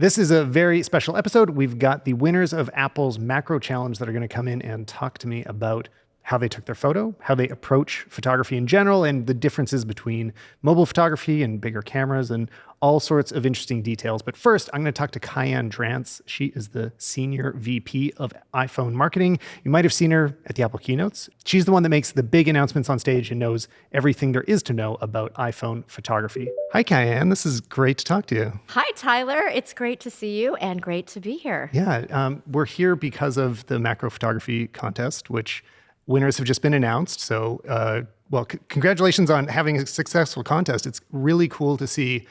This is a very special episode. We've got the winners of Apple's Macro Challenge that are going to come in and talk to me about how they took their photo, how they approach photography in general, and the differences between mobile photography and bigger cameras and all sorts of interesting details. But first, I'm going to talk to Kaiann Drance. She is the Senior VP of iPhone Marketing. You might have seen her at the Apple keynotes. She's the one that makes the big announcements on stage and knows everything there is to know about iPhone photography. Hi, Kaiann. This is great to talk to you. Hi, Tyler. It's great to see you and great to be here. Yeah, we're here because of the macro photography contest, which winners have just been announced. So, congratulations on having a successful contest. It's really cool to see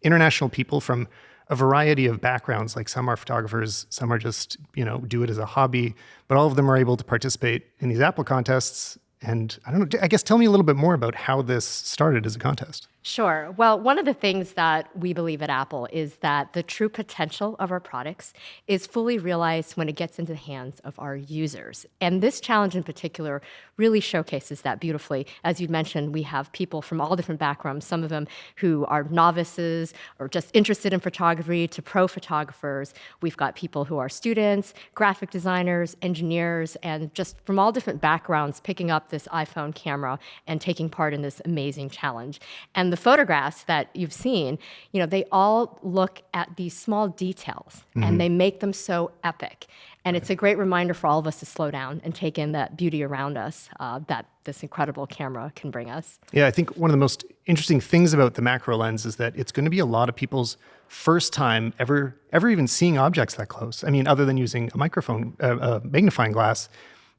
international people from a variety of backgrounds. Like some are photographers, some are just, do it as a hobby, but all of them are able to participate in these Apple contests. And I don't know, I guess tell me a little bit more about how this started as a contest. Sure. Well, one of the things that we believe at Apple is that the true potential of our products is fully realized when it gets into the hands of our users. And this challenge in particular really showcases that beautifully. As you mentioned, we have people from all different backgrounds, some of them who are novices or just interested in photography to pro photographers. We've got people who are students, graphic designers, engineers, and just from all different backgrounds picking up this iPhone camera and taking part in this amazing challenge. And the photographs that you've seen, they all look at these small details and they make them so epic. And it's a great reminder for all of us to slow down and take in that beauty around us that this incredible camera can bring us. Yeah, I think one of the most interesting things about the macro lens is that it's going to be a lot of people's first time ever even seeing objects that close. I mean, other than using a magnifying glass,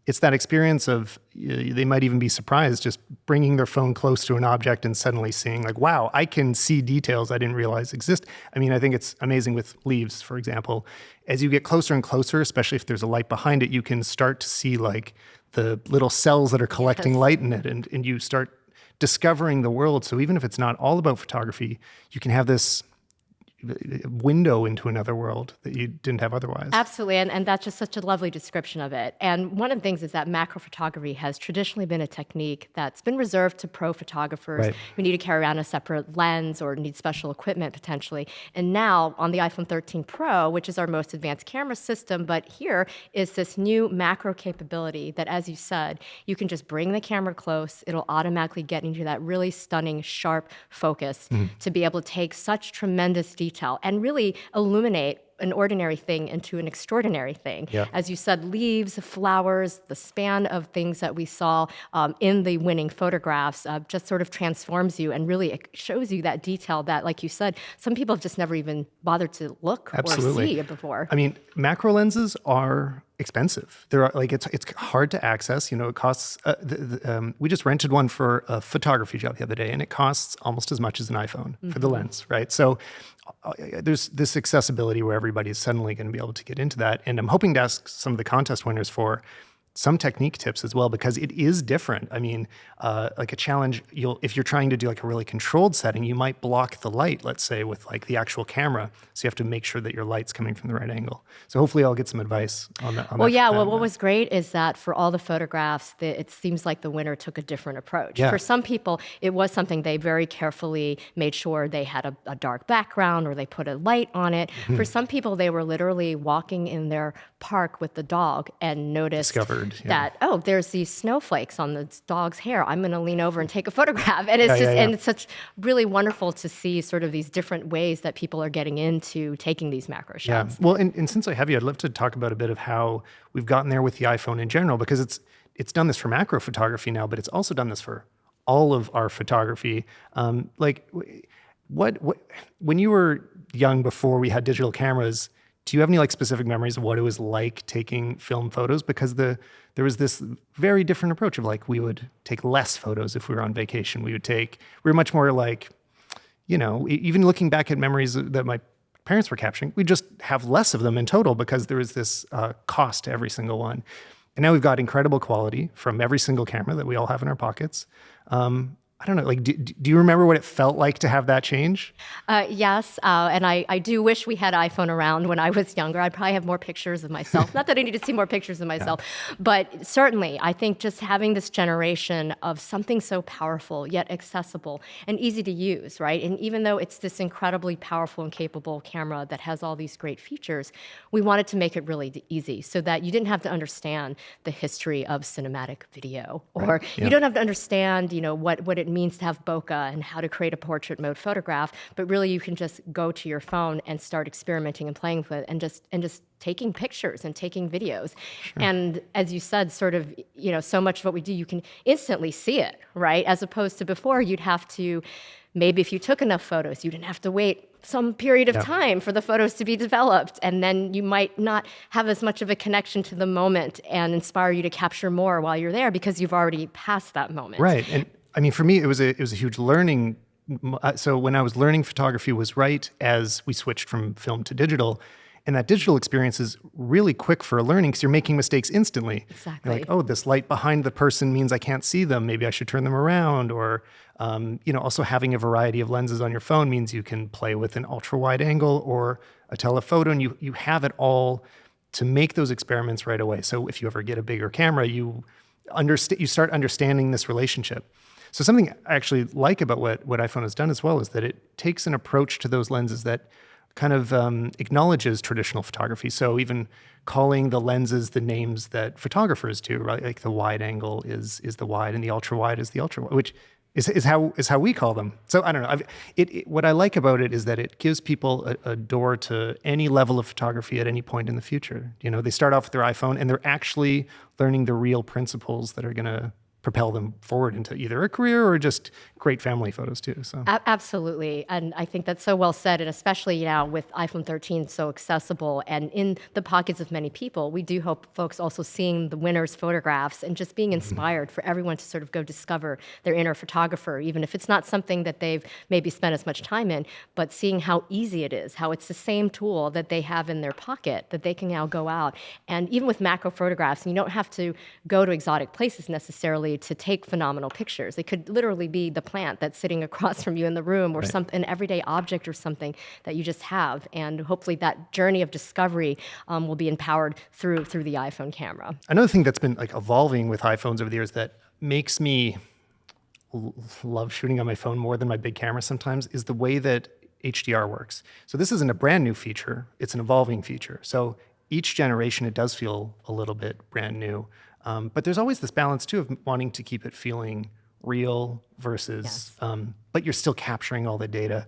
it's that experience of, they might even be surprised just bringing their phone close to an object and suddenly seeing like, wow, I can see details I didn't realize exist. I mean, I think it's amazing with leaves, for example. As you get closer and closer, especially if there's a light behind it, you can start to see like the little cells that are collecting light in it, and you start discovering the world. So even if it's not all about photography, you can have this window into another world that you didn't have otherwise. Absolutely, and that's just such a lovely description of it. And one of the things is that macro photography has traditionally been a technique that's been reserved to pro photographers who need to carry around a separate lens or need special equipment potentially. And now on the iPhone 13 Pro, which is our most advanced camera system, but here is this new macro capability that, as you said, you can just bring the camera close, it'll automatically get into that really stunning, sharp focus to be able to take such tremendous detail and really illuminate an ordinary thing into an extraordinary thing. Yeah. As you said, leaves, flowers, the span of things that we saw in the winning photographs just sort of transforms you and really it shows you that detail that, like you said, some people have just never even bothered to look or see before. I mean, macro lenses are expensive. They're like it's hard to access. It costs. We just rented one for a photography job the other day, and it costs almost as much as an iPhone for the lens, right? So there's this accessibility where everybody is suddenly going to be able to get into that. And I'm hoping to ask some of the contest winners for some technique tips as well, because it is different. I mean, like a challenge, if you're trying to do like a really controlled setting, you might block the light, let's say, with like the actual camera. So you have to make sure that your light's coming from the right angle. So hopefully I'll get some advice on that. What was great is that for all the photographs, it seems like the winner took a different approach. Yeah. For some people, it was something they very carefully made sure they had a dark background or they put a light on it. For some people, they were literally walking in their park with the dog and noticed that, there's these snowflakes on the dog's hair. I'm going to lean over and take a photograph. And it's and it's such really wonderful to see sort of these different ways that people are getting into taking these macro shots. Yeah. Well, and since I have you, I'd love to talk about a bit of how we've gotten there with the iPhone in general, because it's done this for macro photography now, but it's also done this for all of our photography. What when you were young before we had digital cameras, do you have any like specific memories of what it was like taking film photos? Because there was this very different approach of like, we would take less photos if we were on vacation. We were much more like, even looking back at memories that my parents were capturing, we just have less of them in total because there was this cost to every single one. And now we've got incredible quality from every single camera that we all have in our pockets. I don't know, like, do you remember what it felt like to have that change? Yes, and I do wish we had iPhone around when I was younger. I'd probably have more pictures of myself. Not that I need to see more pictures of myself, but certainly I think just having this generation of something so powerful yet accessible and easy to use, right? And even though it's this incredibly powerful and capable camera that has all these great features, we wanted to make it really easy so that you didn't have to understand the history of cinematic video, or you don't have to understand, what it means to have bokeh and how to create a portrait mode photograph, but really you can just go to your phone and start experimenting and playing with it and just taking pictures and taking videos. And as you said, sort of, so much of what we do, you can instantly see it, right? As opposed to before, you'd have to, maybe if you took enough photos, you didn't have to wait some period of time for the photos to be developed. And then you might not have as much of a connection to the moment and inspire you to capture more while you're there because you've already passed that moment. Right. And I mean, for me, it was a huge learning. So when I was learning photography was right as we switched from film to digital. And that digital experience is really quick for learning because you're making mistakes instantly. Exactly. You're like, oh, this light behind the person means I can't see them. Maybe I should turn them around. Or, also having a variety of lenses on your phone means you can play with an ultra wide angle or a telephoto, and you have it all to make those experiments right away. So if you ever get a bigger camera, you start understanding this relationship. So something I actually like about what iPhone has done as well is that it takes an approach to those lenses that kind of acknowledges traditional photography. So even calling the lenses the names that photographers do, right? Like the wide angle is the wide and the ultra wide is the ultra wide, which is how we call them. So I don't know. What I like about it is that it gives people a door to any level of photography at any point in the future. They start off with their iPhone and they're actually learning the real principles that are going to propel them forward into either a career or just great family photos too. So Absolutely. And I think that's so well said. And especially now with iPhone 13 so accessible and in the pockets of many people, we do hope folks also seeing the winners' photographs and just being inspired for everyone to sort of go discover their inner photographer, even if it's not something that they've maybe spent as much time in, but seeing how easy it is, how it's the same tool that they have in their pocket that they can now go out. And even with macro photographs, you don't have to go to exotic places necessarily to take phenomenal pictures. It could literally be the plant that's sitting across from you in the room or an everyday object or something that you just have. And hopefully that journey of discovery will be empowered through the iPhone camera. Another thing that's been like evolving with iPhones over the years that makes me love shooting on my phone more than my big camera sometimes is the way that HDR works. So this isn't a brand new feature, it's an evolving feature. So each generation, it does feel a little bit brand new. But there's always this balance too of wanting to keep it feeling real versus, but you're still capturing all the data.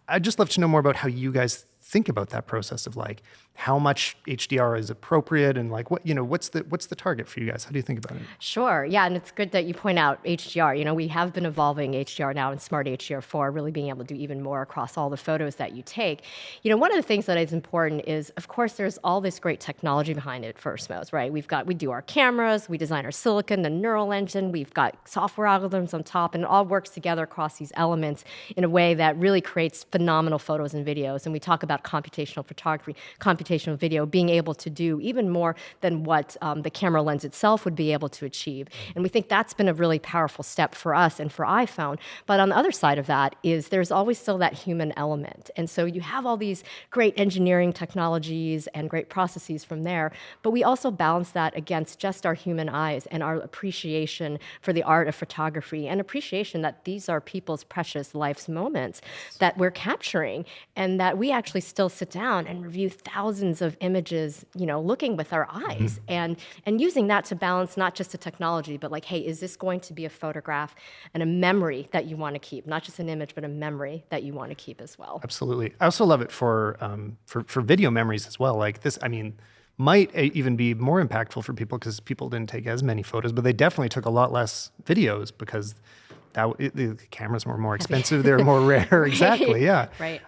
I'd just love to know more about how you guys think about that process of like how much HDR is appropriate and like what's the target for you guys? How do you think about it? Sure. Yeah, and it's good that you point out HDR. We have been evolving HDR now in Smart HDR4, really being able to do even more across all the photos that you take. One of the things that is important is, of course, there's all this great technology behind it for Osmos, right? We do our cameras, we design our silicon, the neural engine, we've got software algorithms on top, and it all works together across these elements in a way that really creates phenomenal photos and videos. And we talk about computational photography, computational video being able to do even more than what the camera lens itself would be able to achieve. And we think that's been a really powerful step for us and for iPhone. But on the other side of that is there's always still that human element. And so you have all these great engineering technologies and great processes from there, but we also balance that against just our human eyes and our appreciation for the art of photography and appreciation that these are people's precious life's moments that we're capturing and that we actually still sit down and review thousands of images, looking with our eyes and using that to balance not just the technology, but like, hey, is this going to be a photograph and a memory that you want to keep? Not just an image, but a memory that you want to keep as well. Absolutely. I also love it for video memories as well. Like this, I mean, might even be more impactful for people because people didn't take as many photos, but they definitely took a lot less videos because the cameras were more expensive. They're more rare. Exactly. Yeah. Right.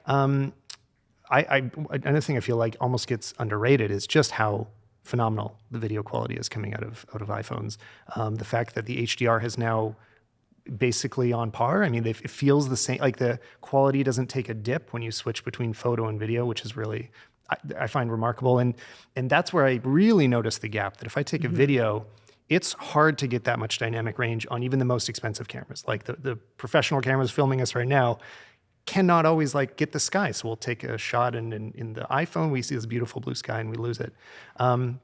Another thing I feel like almost gets underrated is just how phenomenal the video quality is coming out of iPhones. The fact that the HDR has now basically on par. I mean, it feels the same. Like the quality doesn't take a dip when you switch between photo and video, which is really I find remarkable. And that's where I really notice the gap. That if I take a video, it's hard to get that much dynamic range on even the most expensive cameras. Like the professional cameras filming us right now cannot always like get the sky. So we'll take a shot and in the iPhone, we see this beautiful blue sky and we lose it. I don't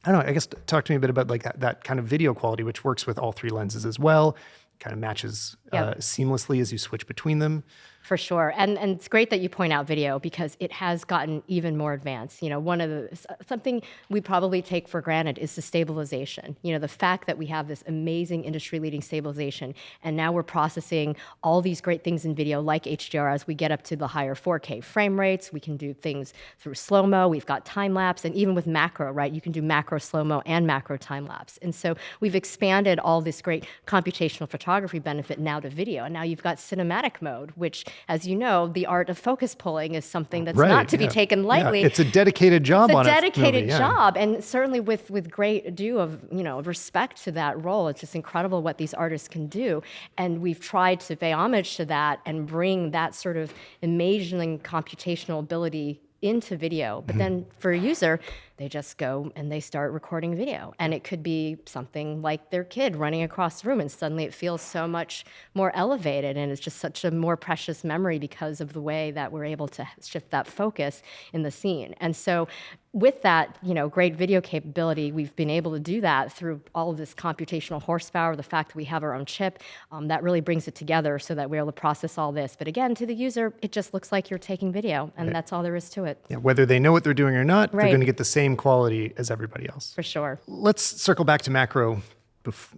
know, I guess talk to me a bit about like that kind of video quality, which works with all three lenses as well, kind of matches seamlessly as you switch between them. For sure. And it's great that you point out video because it has gotten even more advanced. You know, something we probably take for granted is the stabilization. You know, the fact that we have this amazing industry-leading stabilization, and now we're processing all these great things in video like HDR as we get up to the higher 4K frame rates. We can do things through slow-mo. We've got time-lapse, and even with macro, right? You can do macro slow-mo and macro time-lapse. And so we've expanded all this great computational photography benefit now to video. And now you've got cinematic mode, which, as you know, the art of focus pulling is something that's not to be taken lightly. Yeah, it's a dedicated job on it. It's a dedicated job, and certainly with great due of respect to that role. It's just incredible what these artists can do, and we've tried to pay homage to that and bring that sort of amazing computational ability into video. But then for a user, they just go and they start recording video. And it could be something like their kid running across the room, and suddenly it feels so much more elevated, and it's just such a more precious memory because of the way that we're able to shift that focus in the scene. And so with that, great video capability, we've been able to do that through all of this computational horsepower, the fact that we have our own chip, that really brings it together so that we're able to process all this. But again, to the user, it just looks like you're taking video, and that's all there is to it. Yeah, whether they know what they're doing or not, they're going to get the same quality as everybody else. For sure. Let's circle back to macro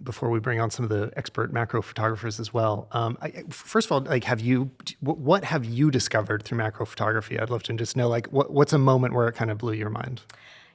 before we bring on some of the expert macro photographers as well. First of all, like, what have you discovered through macro photography? I'd love to just know, like, what's a moment where it kind of blew your mind?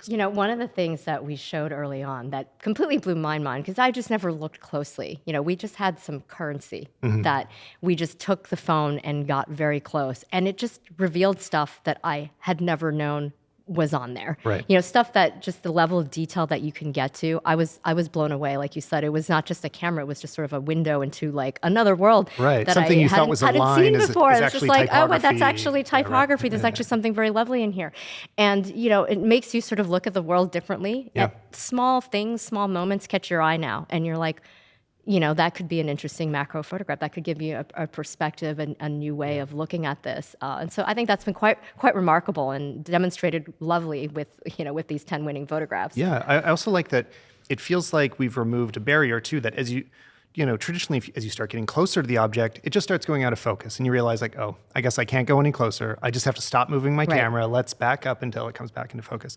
One of the things that we showed early on that completely blew my mind, because I just never looked closely. We just had some currency that we just took the phone and got very close, and it just revealed stuff that I had never known was on there. Right. Stuff that just the level of detail that you can get to. I was blown away. Like you said, it was not just a camera, it was just sort of a window into like another world. Right. That Something you thought was a line seen before. Is it's just actually like, typography. oh, but that's actually typography. There's actually something very lovely in here. And it makes you sort of look at the world differently. Yeah. Small things, small moments catch your eye now. And you're like, that could be an interesting macro photograph. That could give you a perspective and a new way of looking at this. And so I think that's been quite remarkable and demonstrated lovely with these 10 winning photographs. Yeah, I also like that it feels like we've removed a barrier too, that as traditionally, as you start getting closer to the object, it just starts going out of focus, and you realize like, oh, I guess I can't go any closer. I just have to stop moving my camera. Let's back up until it comes back into focus.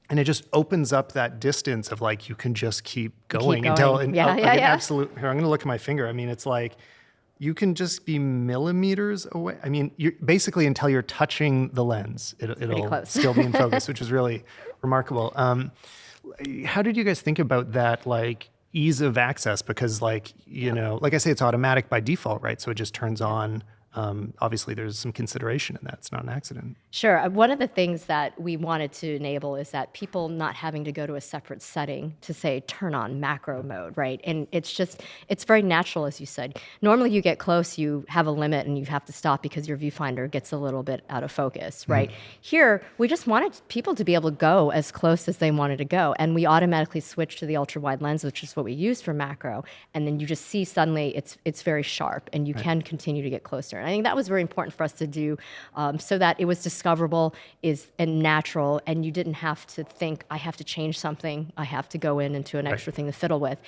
And it just opens up that distance of like, you can just keep going. Until absolute. Here, I'm going to look at my finger. I mean, it's like you can just be millimeters away. I mean, you're basically until you're touching the lens, it'll still be in focus, which is really remarkable. How did you guys think about that, like ease of access? Because like I say, it's automatic by default, right? So it just turns on. Obviously, there's some consideration in that. It's not an accident. Sure. One of the things that we wanted to enable is that people not having to go to a separate setting to say, turn on macro mode, right? And it's very natural, as you said. Normally, you get close, you have a limit, and you have to stop because your viewfinder gets a little bit out of focus, right? Here, we just wanted people to be able to go as close as they wanted to go. And we automatically switched to the ultra-wide lens, which is what we use for macro. And then you just see suddenly it's very sharp, and you can continue to get closer. And I think that was very important for us to do so that it was discoverable and natural, and you didn't have to think, I have to change something, I have to go into an extra thing to fiddle with.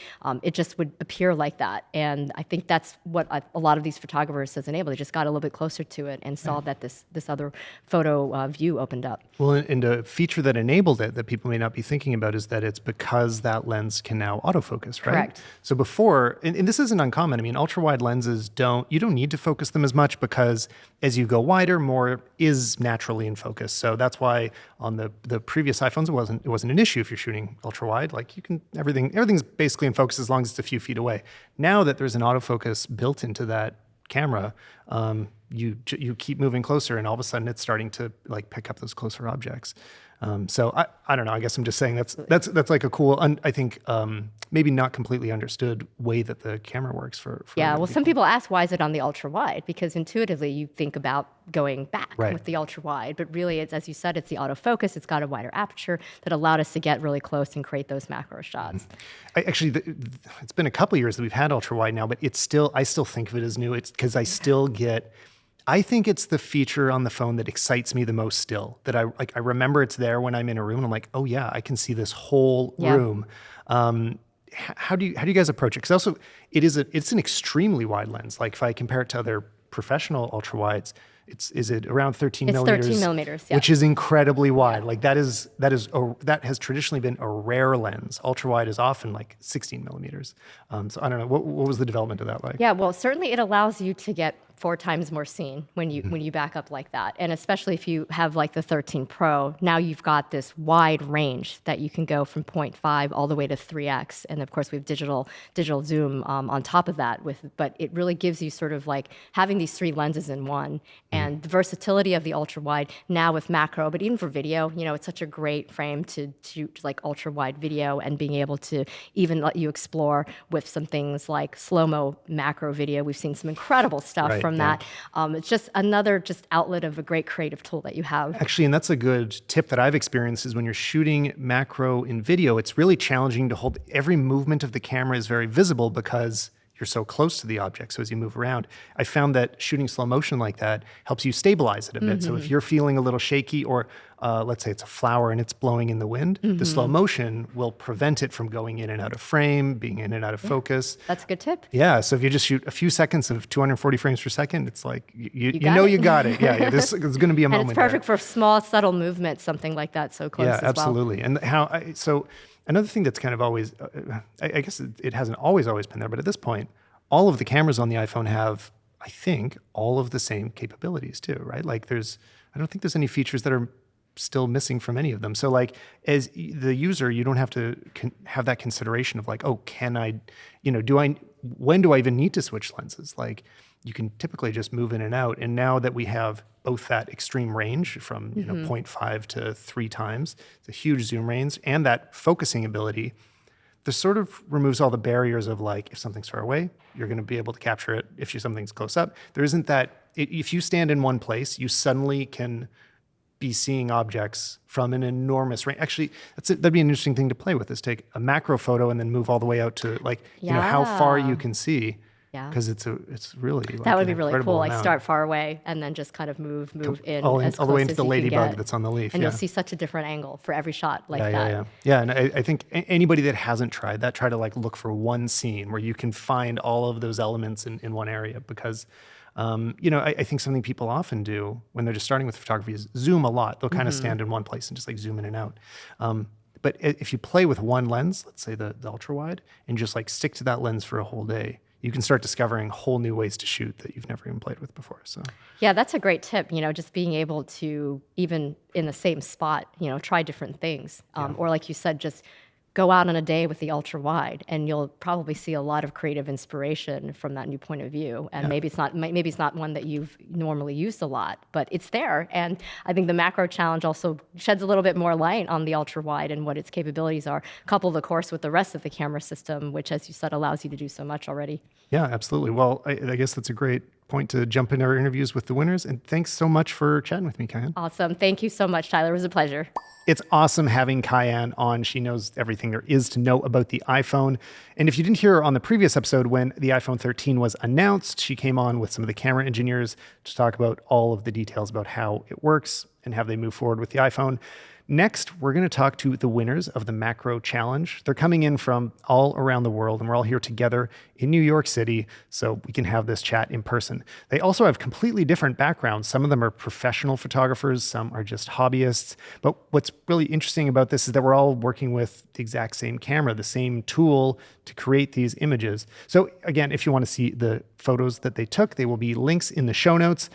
It just would appear like that. And I think that's what a lot of these photographers has enabled. They just got a little bit closer to it and saw that this other photo view opened up. Well, and a feature that enabled it that people may not be thinking about is that it's because that lens can now autofocus, right? Correct. So before, and this isn't uncommon, I mean, ultra-wide lenses you don't need to focus them as much because as you go wider, more is naturally in focus. So that's why on the previous iPhones, it wasn't an issue if you're shooting ultra wide. Like everything's basically in focus as long as it's a few feet away. Now that there's an autofocus built into that camera, you keep moving closer, and all of a sudden it's starting to like pick up those closer objects. So I don't know. I guess I'm just saying that's like a cool, I think maybe not completely understood way that the camera works for Yeah, well, some people. people ask, why is it on the ultra wide? Because intuitively you think about going back Right. with the ultra wide, but really it's, as you said, it's the autofocus. It's got a wider aperture that allowed us to get really close and create those macro shots. It's been a couple of years that we've had ultra wide now, but I still think of it as new. It's because I think it's the feature on the phone that excites me the most still. That I remember it's there when I'm in a room and I'm like, oh yeah, I can see this whole room. How do you guys approach it? Because also it's an extremely wide lens. Like if I compare it to other professional ultra wides, is it around 13 It's millimeters? 13 millimeters, yeah. Which is incredibly wide. Like that has traditionally been a rare lens. Ultra wide is often like 16 millimeters. So I don't know, what was the development of that like? Yeah, well, certainly it allows you to get 4 times more scene when you back up like that. And especially if you have like the 13 Pro, now you've got this wide range that you can go from 0.5 all the way to 3x. And of course we have digital zoom on top of that but it really gives you sort of like having these 3 lenses in one, and the versatility of the ultra wide now with macro, but even for video, it's such a great frame to shoot like ultra wide video, and being able to even let you explore with some things like slow-mo macro video. We've seen some incredible stuff Right, from that. It's just another outlet of a great creative tool that you have. Actually, and that's a good tip that I've experienced, is when you're shooting macro in video, it's really challenging to hold. Every movement of the camera is very visible because you're so close to the object. So as you move around, I found that shooting slow motion like that helps you stabilize it a bit. So if you're feeling a little shaky, or let's say it's a flower and it's blowing in the wind, the slow motion will prevent it from going in and out of frame, being in and out of focus. That's a good tip. Yeah, so if you just shoot a few seconds of 240 frames per second, it's like you got it. Yeah, there's going to be a moment. And it's perfect for small, subtle movements, something like that, so close as well. Yeah, absolutely. And so another thing that's kind of always, I guess it hasn't always been there, but at this point, all of the cameras on the iPhone have, I think, all of the same capabilities too, right? Like I don't think there's any features that are still missing from any of them. So like as the user, you don't have to have that consideration of like, oh, when do I even need to switch lenses? Like you can typically just move in and out. And now that we have both that extreme range from 0.5 to 3 times, it's a huge zoom range, and that focusing ability, this sort of removes all the barriers of like, if something's far away, you're going to be able to capture it. If something's close up, there isn't that. If you stand in one place, you suddenly can be seeing objects from an enormous range. Actually, that'd be an interesting thing to play with, is take a macro photo and then move all the way out to like, how far you can see. Yeah. Because it's really like that would be really cool. amount. Like start far away and then just kind of move in all as the close way into as the you can ladybug get. that's on the leaf. And you'll see such a different angle for every shot like that. Yeah. And I think anybody that hasn't tried that, try to like look for one scene where you can find all of those elements in one area, because I think something people often do when they're just starting with photography is zoom a lot. They'll kind of stand in one place and just like zoom in and out. But if you play with one lens, let's say the ultra wide, and just like stick to that lens for a whole day, you can start discovering whole new ways to shoot that you've never even played with before. So yeah, that's a great tip. Just being able to, even in the same spot, try different things. Or like you said, just go out on a day with the ultra wide, and you'll probably see a lot of creative inspiration from that new point of view. And maybe it's not one that you've normally used a lot, but it's there. And I think the macro challenge also sheds a little bit more light on the ultra wide and what its capabilities are, coupled of course with the rest of the camera system, which, as you said, allows you to do so much already. Yeah, absolutely. Well, I guess that's a great point to jump into our interviews with the winners. And thanks so much for chatting with me, Kaiann. Awesome. Thank you so much, Tyler. It was a pleasure. It's awesome having Kaiann on. She knows everything there is to know about the iPhone. And if you didn't hear her on the previous episode when the iPhone 13 was announced, she came on with some of the camera engineers to talk about all of the details about how it works and how they move forward with the iPhone. Next, we're going to talk to the winners of the Macro Challenge. They're coming in from all around the world, and we're all here together in New York City so we can have this chat in person. They also have completely different backgrounds. Some of them are professional photographers, some are just hobbyists. But what's really interesting about this is that we're all working with the exact same camera, the same tool to create these images. So again, if you want to see the photos that they took, they will be links in the show notes.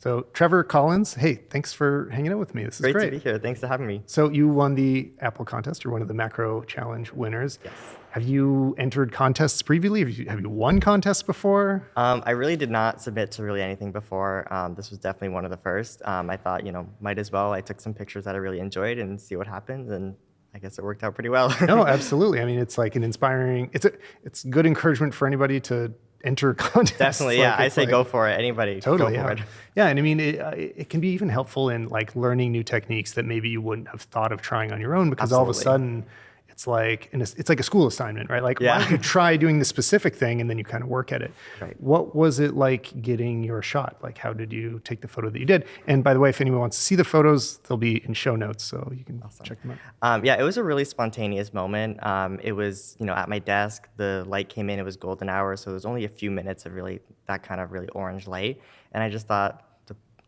So Trevor Collins, hey, thanks for hanging out with me. This is Great great. to be here. Thanks for having me. So you won the Apple contest. You're one of the macro challenge winners. Yes. Have you entered contests previously? Have you won contests before? I really did not submit to really anything before. This was definitely one of the first. I thought, might as well. I took some pictures that I really enjoyed and see what happens, and I guess it worked out pretty well. No, absolutely. I mean, it's like an inspiring. It's good encouragement for anybody to enter contests. Definitely, yeah. I say like, go for it. Anybody, totally, go for yeah. it. Yeah, and I mean, it can be even helpful in like learning new techniques that maybe you wouldn't have thought of trying on your own, because all of a sudden it's like it's like a school assignment, right? Like, why don't you try doing the specific thing and then you kind of work at it? Right. What was it like getting your shot? Like, how did you take the photo that you did? And by the way, if anyone wants to see the photos, they'll be in show notes, so you can check them out. Yeah, it was a really spontaneous moment. It was, at my desk, the light came in, it was golden hour, so it was only a few minutes of really that kind of really orange light. And I just thought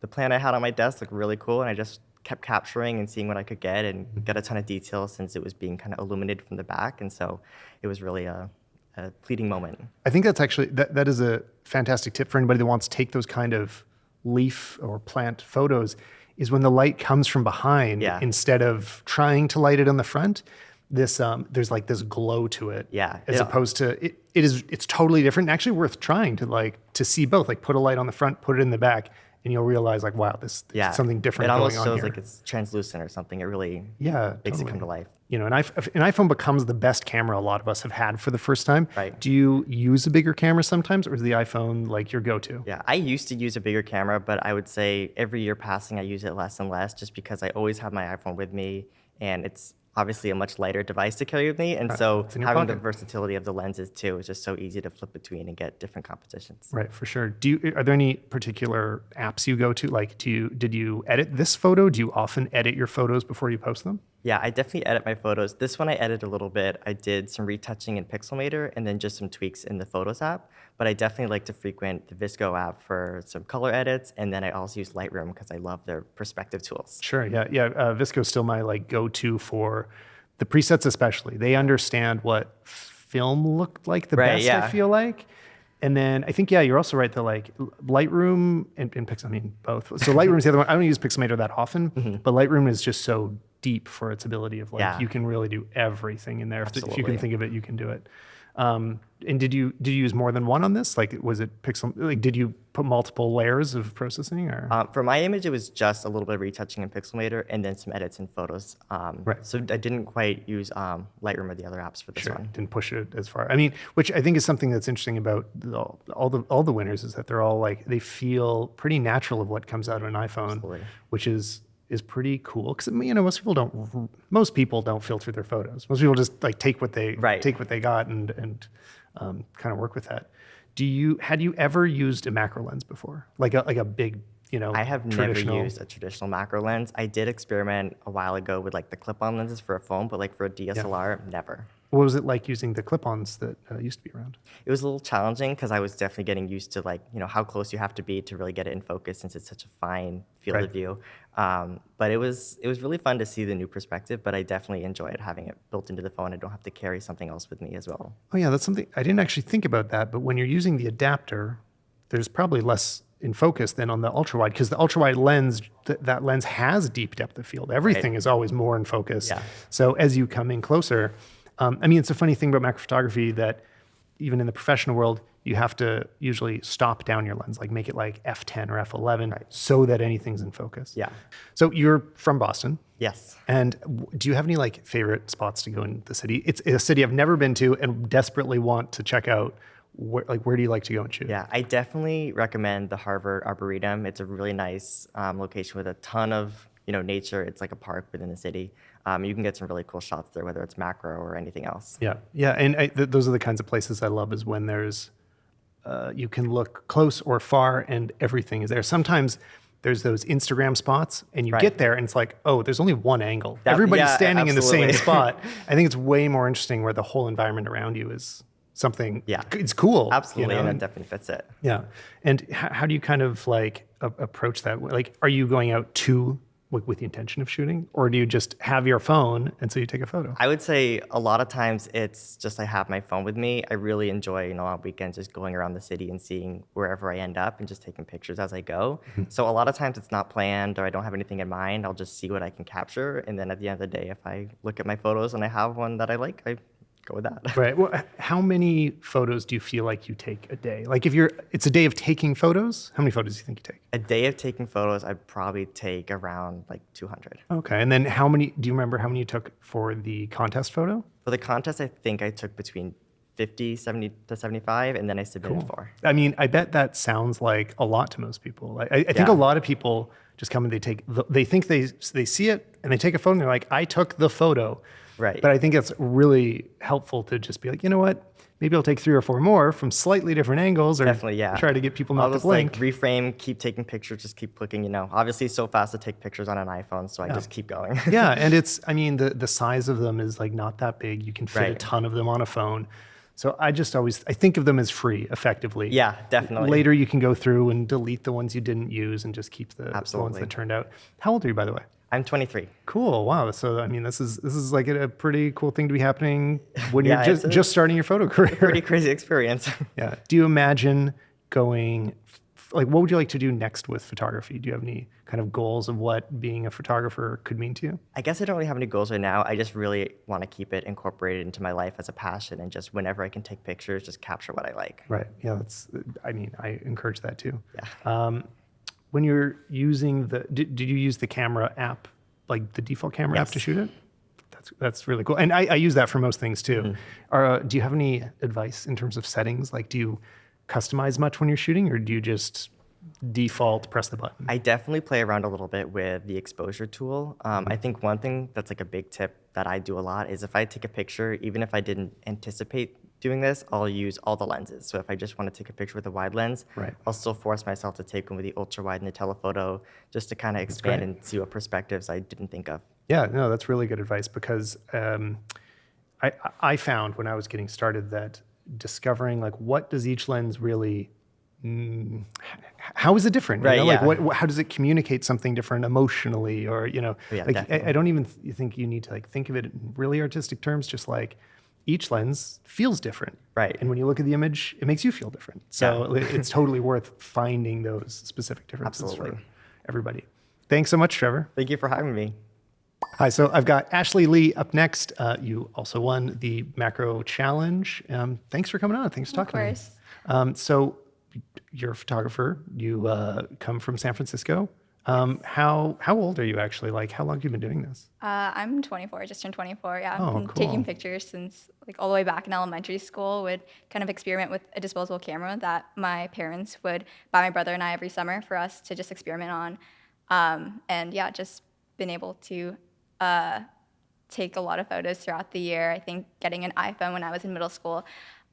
the plant I had on my desk looked really cool, and I just kept capturing and seeing what I could get and get a ton of detail since it was being kind of illuminated from the back. And so it was really a fleeting moment. I think that's actually, that is a fantastic tip for anybody that wants to take those kind of leaf or plant photos, is when the light comes from behind, instead of trying to light it on the front, there's like this glow to it. Yeah. As opposed to, it's totally different and actually worth trying to see both, like put a light on the front, put it in the back, and you'll realize like, wow, there's something different going on here. It almost shows like it's translucent or something. It really makes it come to life. An iPhone becomes the best camera a lot of us have had for the first time. Right. Do you use a bigger camera sometimes, or is the iPhone like your go-to? Yeah, I used to use a bigger camera, but I would say every year passing, I use it less and less just because I always have my iPhone with me, and it's obviously a much lighter device to carry with me. And so having the versatility of the lenses too is just so easy to flip between and get different compositions. Right, for sure. Are there any particular apps you go to? Like, did you edit this photo? Do you often edit your photos before you post them? Yeah, I definitely edit my photos. This one I edited a little bit. I did some retouching in Pixelmator and then just some tweaks in the Photos app. But I definitely like to frequent the VSCO app for some color edits. And then I also use Lightroom because I love their perspective tools. Sure, yeah. VSCO is still my like go-to for the presets especially. They understand what film looked like the best, I feel like. And then I think, you're also right that like Lightroom and Pixel, I mean, both. So Lightroom is the other one. I don't use Pixelmator that often, but Lightroom is just so deep for its ability of like, you can really do everything in there. If you can think of it, you can do it. And did you use more than one on this? Like, was it pixel? Like, did you put multiple layers of processing? Or for my image, it was just a little bit of retouching in Pixelmator and then some edits in Photos. So I didn't quite use Lightroom or the other apps for this one. Didn't push it as far. I mean, which I think is something that's interesting about all the winners, is that they're all like, they feel pretty natural of what comes out of an iPhone, which is pretty cool, because most people don't filter their photos. Most people just like take what they got and kind of work with that. Had you ever used a macro lens before, like a big I have never used a traditional macro lens. I did experiment a while ago with like the clip-on lenses for a phone, but like for a DSLR, never. What was it like using the clip-ons that used to be around? It was a little challenging because I was definitely getting used to like, how close you have to be to really get it in focus since it's such a fine field of view. But it was really fun to see the new perspective, but I definitely enjoyed having it built into the phone. I don't have to carry something else with me as well. Oh yeah, that's something, I didn't actually think about that, but when you're using the adapter, there's probably less in focus than on the ultra wide, because the ultra wide lens, that lens has deep depth of field. Everything is always more in focus. Yeah. So as you come in closer, I mean, it's a funny thing about macro photography that even in the professional world, you have to usually stop down your lens, like make it like f10 or f11, so that anything's in focus. Yeah. So you're from Boston. Yes. And do you have any like favorite spots to go in the city? It's a city I've never been to and desperately want to check out. Where do you like to go and shoot? Yeah, I definitely recommend the Harvard Arboretum. It's a really nice location with a ton of nature. It's like a park within the city. You can get some really cool shots there, whether it's macro or anything else. Yeah, and those are the kinds of places I love, is when there's you can look close or far and everything is there. Sometimes there's those Instagram spots and you get there and it's like, oh, there's only one angle. Everybody's standing in the same spot. I think it's way more interesting where the whole environment around you is something, it's cool. Absolutely, and that definitely fits it. Yeah, and how do you kind of like approach that? Like, are you going out to with the intention of shooting, or do you just have your phone and so you take a photo? I would say a lot of times it's just I have my phone with me. I really enjoy, on weekends just going around the city and seeing wherever I end up and just taking pictures as I go. So a lot of times it's not planned or I don't have anything in mind. I'll just see what I can capture. And then at the end of the day, if I look at my photos and I have one that I like, I go with that. Right. Well, how many photos do you feel like you take a day? Like if it's a day of taking photos, how many photos do you think you take? A day of taking photos, I'd probably take around like 200. Okay. And then do you remember how many you took for the contest photo? For the contest, I think I took between 50, 70 to 75, and then I submitted 4. I mean, I bet that sounds like a lot to most people. I think Yeah. a lot of people just come and they think they see it and they take a photo and they're like, I took the photo. Right. But I think it's really helpful to just be like, you know what? Maybe I'll take 3 or 4 more from slightly different angles, or Definitely, yeah. try to get people I'll not to just blink. reframe, keep taking pictures, just keep clicking, Obviously it's so fast to take pictures on an iPhone, so I just keep going. Yeah, and the size of them is like not that big. You can fit a Right. ton of them on a phone. So I think of them as free, effectively. Yeah, definitely. Later you can go through and delete the ones you didn't use and just keep the ones Absolutely. that turned out. How old are you, by the way? I'm 23. Cool. Wow. So I mean, this is like a pretty cool thing to be happening when Yeah, you're it's just starting your photo career. Pretty crazy experience. Yeah. Do you imagine going, like, what would you like to do next with photography? Do you have any kind of goals of what being a photographer could mean to you? I guess I don't really have any goals right now. I just really want to keep it incorporated into my life as a passion and just whenever I can take pictures, just capture what I like. Right. Yeah. I encourage that too. Yeah. When you're using did you use the camera app, like the default camera app to Yes. shoot it? That's really cool. And I use that for most things too. Do you have any advice in terms of settings? Like, do you customize much when you're shooting, or do you just default press the button? I definitely play around a little bit with the exposure tool. I think one thing that's like a big tip that I do a lot is if I take a picture, even if I didn't anticipate doing this, I'll use all the lenses. So if I just want to take a picture with a wide lens, Right. I'll still force myself to take one with the ultra wide and the telephoto just to kind of expand great. and see what perspectives I didn't think of. Yeah, no, that's really good advice, because I found when I was getting started that discovering like what does each lens really, how is it different? Right, Like yeah. how does it communicate something different emotionally, or Yeah, like definitely. I don't even think you need to like think of it in really artistic terms. Just like each lens feels different, Right. And when you look at the image, it makes you feel different. So it's totally worth finding those specific differences Absolutely. for everybody. Thanks so much, Trevor. Thank you for having me. Hi, so I've got Ashley Lee up next. You also won the macro challenge. Thanks for coming on. Thanks for talking course. to me. So you're a photographer. You come from San Francisco. How old are you actually? Like, how long have you been doing this? I'm 24, just turned 24. Yeah, Oh, I've been cool. taking pictures since like all the way back in elementary school. Would kind of experiment with a disposable camera that my parents would buy my brother and I every summer for us to just experiment on. And yeah, just been able to take a lot of photos throughout the year. I think getting an iPhone when I was in middle school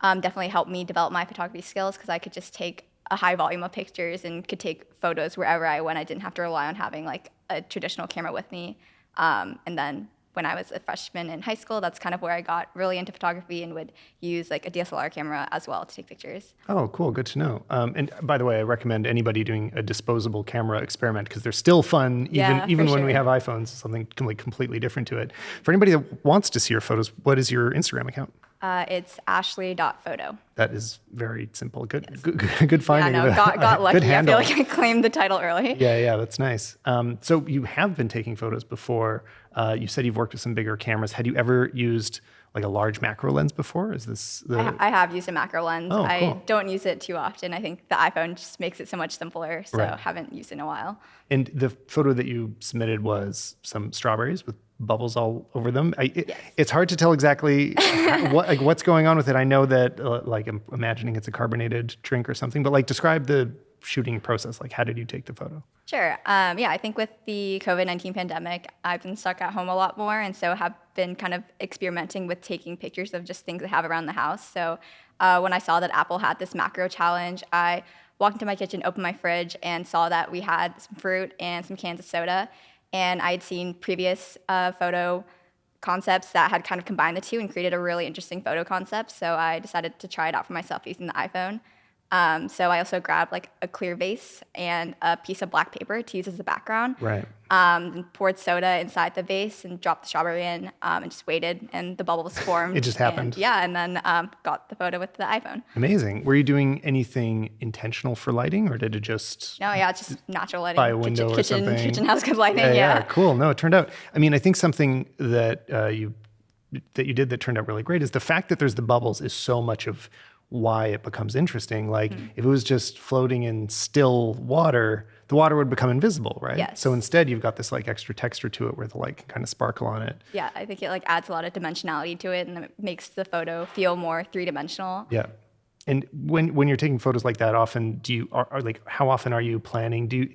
definitely helped me develop my photography skills because I could just take a high volume of pictures and could take photos wherever I went. I didn't have to rely on having like a traditional camera with me. And then when I was a freshman in high school, that's kind of where I got really into photography and would use like a DSLR camera as well to take pictures. Oh, cool. Good to know. And by the way, I recommend anybody doing a disposable camera experiment because they're still fun, Yeah, even for when we sure. have iPhones, something completely different to it. For anybody that wants to see your photos, what is your Instagram account? It's ashley.photo. That is very simple. Good finding. Yeah, no, of a got lucky. Good I feel handle. like I claimed the title early. Yeah, that's nice. So you have been taking photos before. You said you've worked with some bigger cameras. Had you ever used like a large macro lens before? Is this the? I have used a macro lens. Oh, I cool. don't use it too often. I think the iPhone just makes it so much simpler, so Right. haven't used it in a while. And the photo that you submitted was some strawberries with bubbles all over them. It's hard to tell exactly what's going on with it. I know that like I'm imagining it's a carbonated drink or something, but like describe the shooting process. Like how did you take the photo? Sure. Yeah, I think with the COVID-19 pandemic, I've been stuck at home a lot more, and so have been kind of experimenting with taking pictures of just things I have around the house. So when I saw that Apple had this macro challenge, I walked into my kitchen, opened my fridge, and saw that we had some fruit and some cans of soda. And I had seen previous photo concepts that had kind of combined the two and created a really interesting photo concept. So I decided to try it out for myself using the iPhone. So I also grabbed like a clear vase and a piece of black paper to use as the background. Right. And poured soda inside the vase and dropped the strawberry in, and just waited, and the bubbles formed. It just happened. And then got the photo with the iPhone. Amazing. Were you doing anything intentional for lighting, or did it just No, yeah, it's just natural lighting. by a window or something? Kitchen house good lighting. Yeah, cool. No, it turned out. I mean, I think something that you did that turned out really great is the fact that there's the bubbles is so much of why it becomes interesting. Like if it was just floating in still water, the water would become invisible, right? Yes. So instead you've got this like extra texture to it where the light can kind of sparkle on it. Yeah, I think it like adds a lot of dimensionality to it, and it makes the photo feel more three-dimensional. Yeah. And when you're taking photos like that, often are like how often are you planning? Do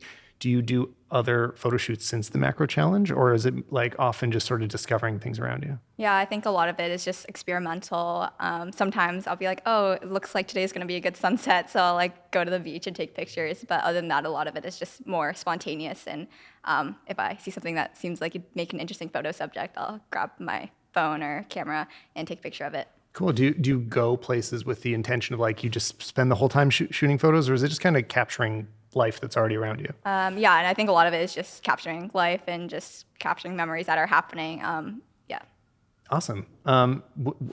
you do other photo shoots since the macro challenge, or is it like often just sort of discovering things around you? Yeah, I think a lot of it is just experimental. Sometimes I'll be like, oh, it looks like today's gonna be a good sunset, so I'll like go to the beach and take pictures. But other than that, a lot of it is just more spontaneous. And if I see something that seems like it'd make an interesting photo subject, I'll grab my phone or camera and take a picture of it. Cool. Do you go places with the intention of like you just spend the whole time shooting photos, or is it just kind of capturing life that's already around you? Yeah, and I think a lot of it is just capturing life and just capturing memories that are happening. Yeah. Awesome.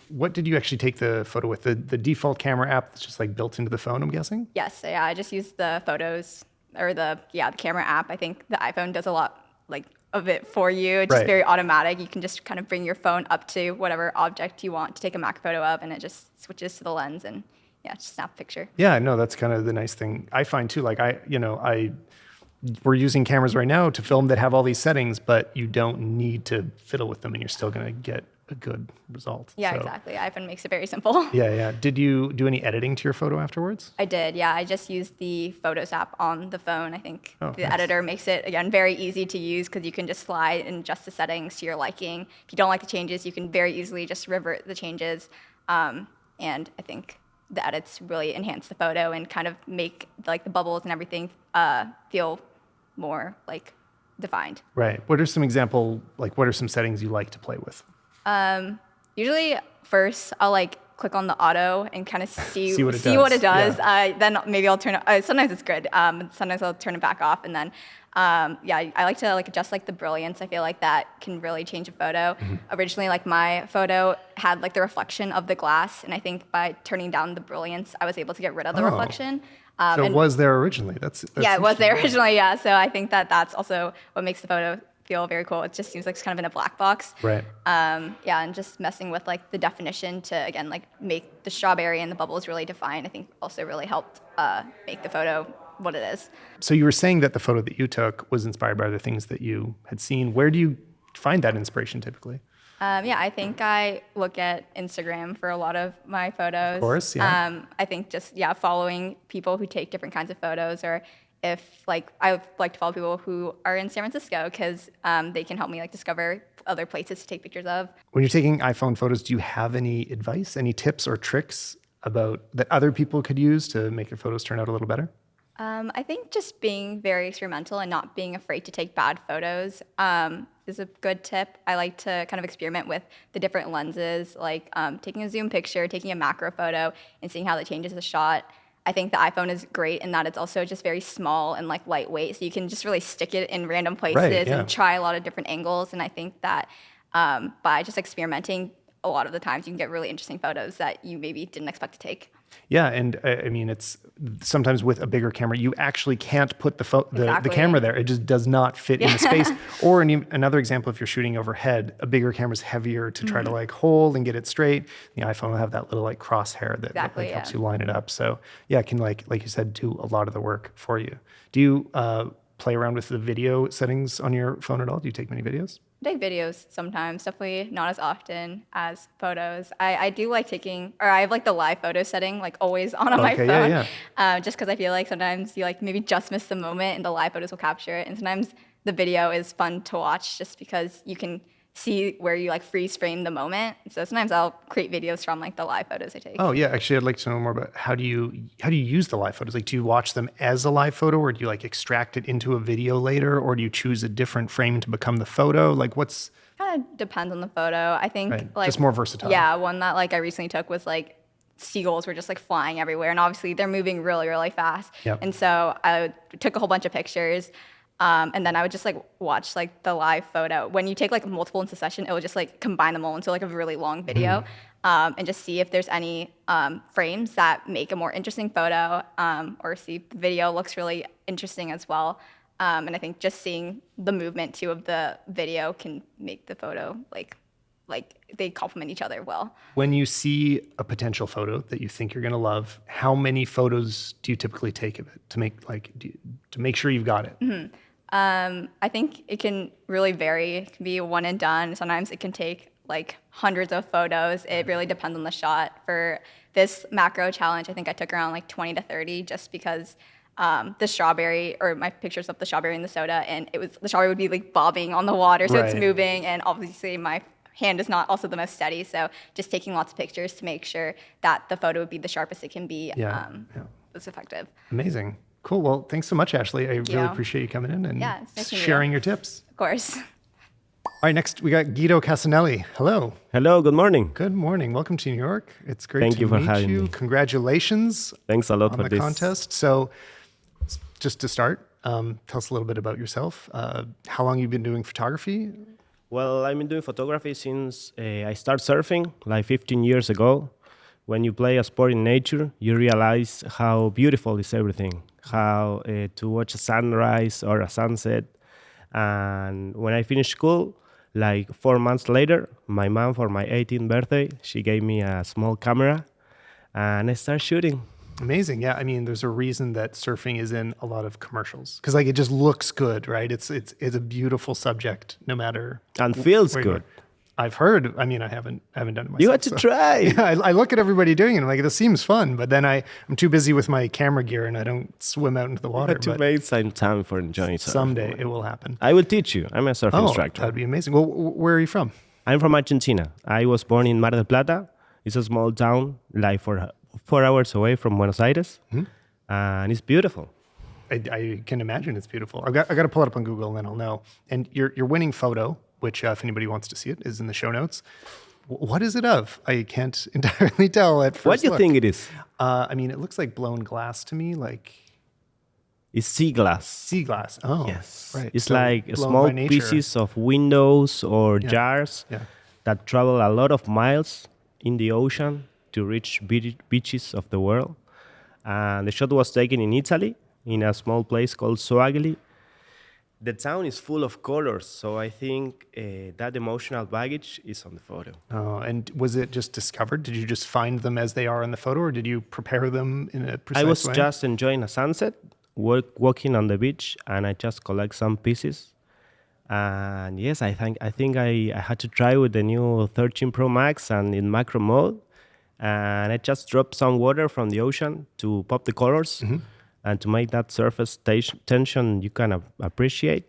What did you actually take the photo with? The default camera app that's just like built into the phone, I'm guessing? Yes, so yeah, I just use the photos or the camera app. I think the iPhone does a lot like of it for you. It's just Right. very automatic. You can just kind of bring your phone up to whatever object you want to take a macro photo of, and it just switches to the lens and just snap a picture. Yeah, no, that's kind of the nice thing I find too. Like we're using cameras right now to film that have all these settings, but you don't need to fiddle with them and you're still going to get a good result. Yeah, So, exactly. iPhone makes it very simple. Yeah. Did you do any editing to your photo afterwards? I did, yeah. I just used the Photos app on the phone. I think Oh, the nice. editor makes it, again, very easy to use because you can just slide and adjust the settings to your liking. If you don't like the changes, you can very easily just revert the changes. And I think the edits really enhance the photo and kind of make like the bubbles and everything feel more like defined. Right. What are some settings you like to play with? Usually first I'll like click on the auto and kind of see See what what it it does. does, Then maybe I'll turn it. Sometimes it's good. Sometimes I'll turn it back off, and then I like to like adjust like the brilliance. I feel like that can really change a photo. Originally, like my photo had like the reflection of the glass, and I think by turning down the brilliance, I was able to get rid of the Oh. reflection. So it And was there originally. That's yeah, it was there interesting. originally. Yeah, so I think that that's also what makes the photo feel very cool. It just seems like it's kind of in a black box. Right. And just messing with like the definition to again like make the strawberry and the bubbles really defined, I think also really helped make the photo what it is. So you were saying that the photo that you took was inspired by the things that you had seen. Where do you find that inspiration typically? I think I look at Instagram for a lot of my photos. Of course, yeah. I think just following people who take different kinds of photos, or if like I like to follow people who are in San Francisco because they can help me like discover other places to take pictures of. When you're taking iPhone photos, do you have any advice, any tips or tricks about that other people could use to make your photos turn out a little better? I think just being very experimental and not being afraid to take bad photos is a good tip. I like to kind of experiment with the different lenses, like taking a zoom picture, taking a macro photo, and seeing how that changes the shot. I think the iPhone is great in that it's also just very small and like lightweight, so you can just really stick it in random places Right, yeah. and try a lot of different angles. And I think that by just experimenting, a lot of the times you can get really interesting photos that you maybe didn't expect to take. Yeah, and I mean, it's sometimes with a bigger camera, you actually can't put the Exactly. camera there. It just does not fit in the space. Or another example, if you're shooting overhead, a bigger camera is heavier to try to like hold and get it straight. The iPhone will have that little like crosshair that Exactly, like, helps yeah. you line it up. So yeah, it can like you said, do a lot of the work for you. Do you play around with the video settings on your phone at all? Do you take many videos? Take videos sometimes, definitely not as often as photos. I do like taking, or I have like the live photo setting like always on my Okay, phone. yeah. Just because I feel like sometimes you like maybe just miss the moment and the live photos will capture it. And sometimes the video is fun to watch just because you can see where you like freeze frame the moment. So sometimes I'll create videos from like the live photos I take. Oh yeah, actually, I'd like to know more about how do you use the live photos? Like, do you watch them as a live photo, or do you like extract it into a video later, or do you choose a different frame to become the photo? Like, what's Kind of depends on the photo. I think Right. like Just more versatile. Yeah, one that like I recently took was like seagulls were just like flying everywhere, and obviously they're moving really, really fast. Yep. And so I took a whole bunch of pictures, and then I would just like watch like the live photo. When you take like multiple in succession, it will just like combine them all into like a really long video, and just see if there's any frames that make a more interesting photo, or see if the video looks really interesting as well. And I think just seeing the movement too of the video can make the photo like they complement each other well. When you see a potential photo that you think you're going to love, how many photos do you typically take of it to make sure you've got it? I think it can really vary. It can be one and done. Sometimes it can take like hundreds of photos. It really depends on the shot. For this macro challenge, I think I took around like 20 to 30 just because the strawberry, or my pictures of the strawberry and the soda, and the strawberry would be like bobbing on the water, so it's Right. moving, and obviously my hand is not also the most steady, so just taking lots of pictures to make sure that the photo would be the sharpest it can be was effective. Amazing. Cool. Well, thanks so much, Ashley. I really you. appreciate you coming in and Yeah, it's nice to meet you. sharing your tips. Of course. All right, next we got Guido Casanelli. Hello. Hello, good morning. Good morning. Welcome to New York. It's great Thank to you for meet having you. me. Congratulations Thanks a lot on for the this. contest. So, just to start, tell us a little bit about yourself. How long you've been doing photography? Well, I've been doing photography since I started surfing like 15 years ago. When you play a sport in nature, you realize how beautiful is everything, how to watch a sunrise or a sunset. And when I finished school, like 4 months later, my mom, for my 18th birthday, she gave me a small camera and I started shooting. Amazing. Yeah. I mean, there's a reason that surfing is in a lot of commercials because like it just looks good, right? It's a beautiful subject no matter. And feels where you good. are. I've heard. I mean, I haven't done it myself. You got to so- try. Yeah, I look at everybody doing it. And I'm like, this seems fun, but then I'm too busy with my camera gear and I don't swim out into the You water. got to But make some time for enjoying surfing. someday it will happen. I will teach you. I'm a surf instructor. that'd be amazing. Well, where are you from? I'm from Argentina. I was born in Mar del Plata. It's a small town, like 4 hours away from Buenos Aires, and it's beautiful. I can imagine it's beautiful. I got to pull it up on Google and then I'll know. And your winning photo, which if anybody wants to see it, is in the show notes. What is it of? I can't entirely tell at first What do you look. think it is? I mean, it looks like blown glass to me, like It's sea glass. sea glass. Oh, Yes. right. It's So like blown small by nature. pieces of windows or jars Yeah. that travel a lot of miles in the ocean to reach beaches of the world. And the shot was taken in Italy, in a small place called Soagli. The town is full of colors, so I think that emotional baggage is on the photo. Oh, and was it just discovered? Did you just find them as they are in the photo, or did you prepare them in a precise I was way? just enjoying a sunset, walking on the beach, and I just collect some pieces. And yes, I think I had to try with the new 13 Pro Max and in macro mode. And I just dropped some water from the ocean to pop the colors and to make that surface tension you can appreciate.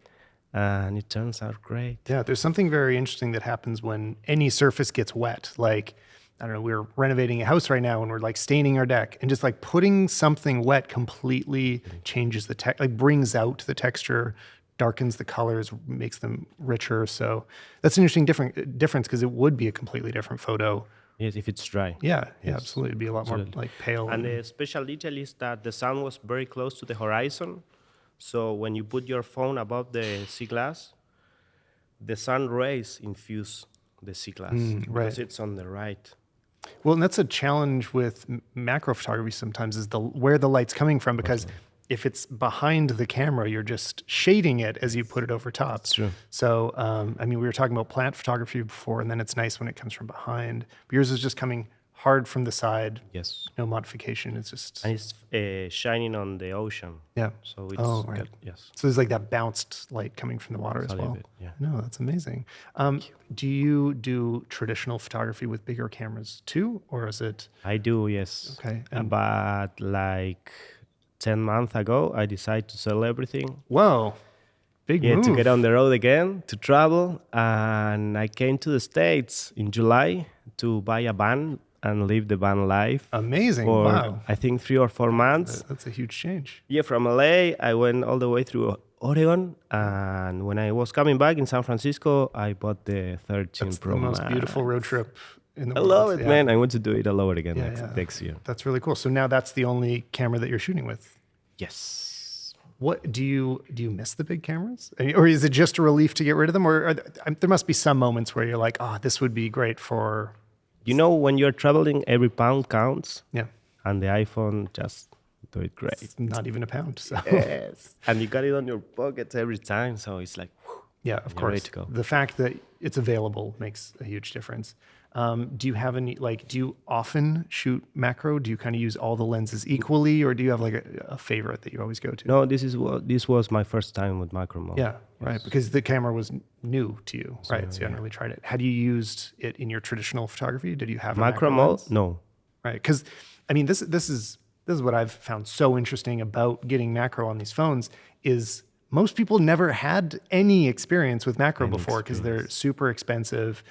And it turns out great. Yeah, there's something very interesting that happens when any surface gets wet. Like, I don't know, we're renovating a house right now and we're like staining our deck, and just like putting something wet completely changes the like brings out the texture, darkens the colors, makes them richer. So that's an interesting difference because it would be a completely different photo. Yes, if it's dry. Yeah, absolutely. It'd be a lot more Absolutely. like pale. And the special detail is that the sun was very close to the horizon. So when you put your phone above the sea glass, the sun rays infuse the sea glass right. because it's on the right. Well, and that's a challenge with macro photography sometimes is where the light's coming from, because if it's behind the camera, you're just shading it as you put it over top. That's true. So, I mean, we were talking about plant photography before, and then it's nice when it comes from behind. But yours is just coming hard from the side, Yes. no modification. It's just, And it's shining on the ocean. yeah. So it's Oh, right. good. Yes. So there's like that bounced light coming from the water A as little well. bit, yeah. No, that's amazing. Do you do traditional photography with bigger cameras too, or is it? I do, yes. Okay, But like 10 months ago, I decided to sell everything. Whoa, big Yeah, move. to get on the road again, to travel. And I came to the States in July to buy a van and live the van life Amazing. for, Wow. I think, 3 or 4 months. That's a huge change. Yeah, from LA, I went all the way through Oregon. And when I was coming back in San Francisco, I bought the 13 It's Pro the most Max. beautiful road trip in the I world. love it, Yeah. man. I want to do it all over again Yeah, yeah. next year. That's really cool. So now that's the only camera that you're shooting with. Yes. What do you miss the big cameras? I mean, or is it just a relief to get rid of them? Or there must be some moments where you're like, oh, this would be great for, You know, when you're traveling, every pound counts, yeah, and the iPhone just do it great. it's not even a pound. So Yes. And you got it on your pockets every time, so it's like, whew, yeah, of you're ready course. to go. The fact that it's available makes a huge difference. Do you have any, like, do you often shoot macro? Do you kind of use all the lenses equally, or do you have like a favorite that you always go to? No, this was my first time with macro mode. Yeah, right. Because the camera was new to you, right? So you hadn't yeah. really tried it. Had you used it in your traditional photography? Did you have a Macro macro mode? lens? No. Right? Because I mean, this is what I've found so interesting about getting macro on these phones is most people never had any experience with macro before because they're super expensive,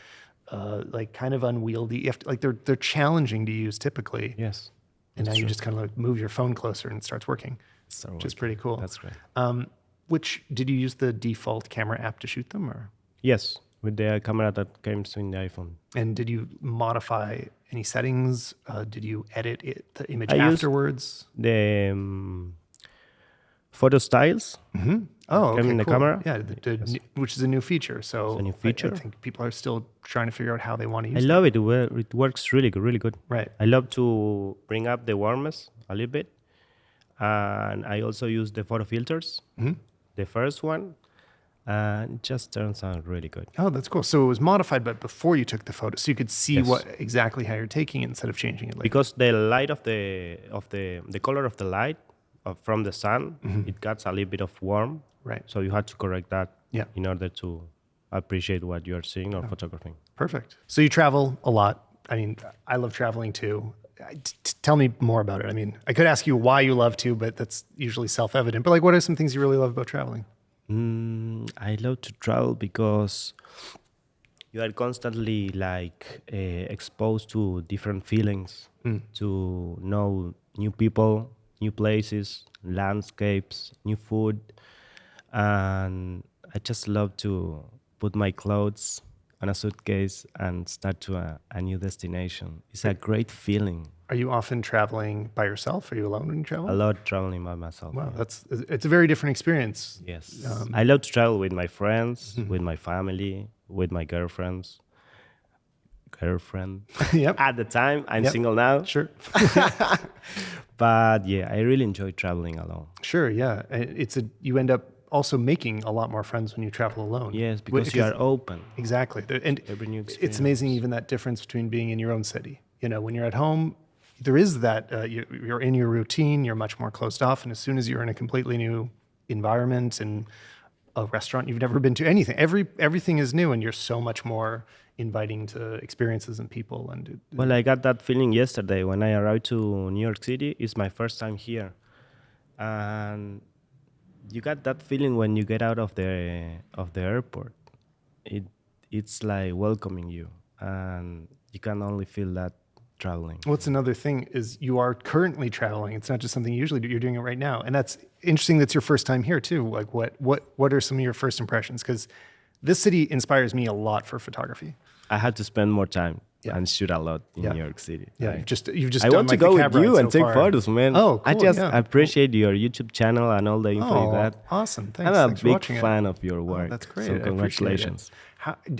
like kind of unwieldy. You have to, like they're challenging to use typically. Yes. And now you just kind of like move your phone closer and it starts working, So which is pretty cool. That's great. Which did you use the default camera app to shoot them, or Yes, with the camera that comes in the iPhone. and did you modify any settings? Did you edit the image I used- afterwards? The photo styles. Oh, okay, in the cool. camera? Yeah, which is a new feature. So a new I feature. think people are still trying to figure out how they want to I use it. love it. It works really good, really good. Right. I love to bring up the warmth a little bit. And I also use the photo filters, the first one, and it just turns out really good. Oh, that's cool. So it was modified, but before you took the photo, so you could see Yes. what exactly how you're taking it instead of changing it later. Because the light of the color of the light from the sun, it gets a little bit of warm. Right. So you had to correct that Yeah. in order to appreciate what you are seeing or photographing. Perfect. So you travel a lot. I mean, I love traveling too. Tell me more about it. I mean, I could ask you why you love to, but that's usually self-evident. But like, what are some things you really love about traveling? I love to travel because you are constantly like exposed to different feelings, to know new people, new places, landscapes, new food, and I just love to put my clothes on a suitcase and start to a new destination. It's a great feeling. Are you often traveling by yourself? Are you alone when you travel? I love traveling by myself. Wow, yeah. it's a very different experience. Yes. I love to travel with my friends, with my family, with my girlfriend. Yep. At the time, I'm Yep. single now. Sure. But yeah, I really enjoy traveling alone. Sure. Yeah. You end up also making a lot more friends when you travel alone. Yes, because you are open. Exactly. And Every new it's amazing even that difference between being in your own city. You know, when you're at home, there is that you're in your routine, you're much more closed off. And as soon as you're in a completely new environment and a restaurant you've never been to, anything, everything is new and you're so much more inviting to experiences and people. And Well, I got that feeling yesterday when I arrived to New York City. It's my first time here. And you got that feeling when you get out of the airport. It's like welcoming you, and you can only feel that traveling. what's another thing is you are currently traveling. It's not just something you usually do. You're doing it right now. And that's interesting. That's your first time here too. Like what are some of your first impressions? Because this city inspires me a lot for photography. I had to spend more time Yeah. and shoot a lot in Yeah. New York City. Yeah, Like, you've just I done want to like go the with cab you ride and so take far. photos, man. Oh, cool. I just yeah. appreciate your YouTube channel and all the info you Oh, got. awesome. Thanks. I'm a Thanks for big watching fan it. of your work. That's great. So I appreciate it. congratulations.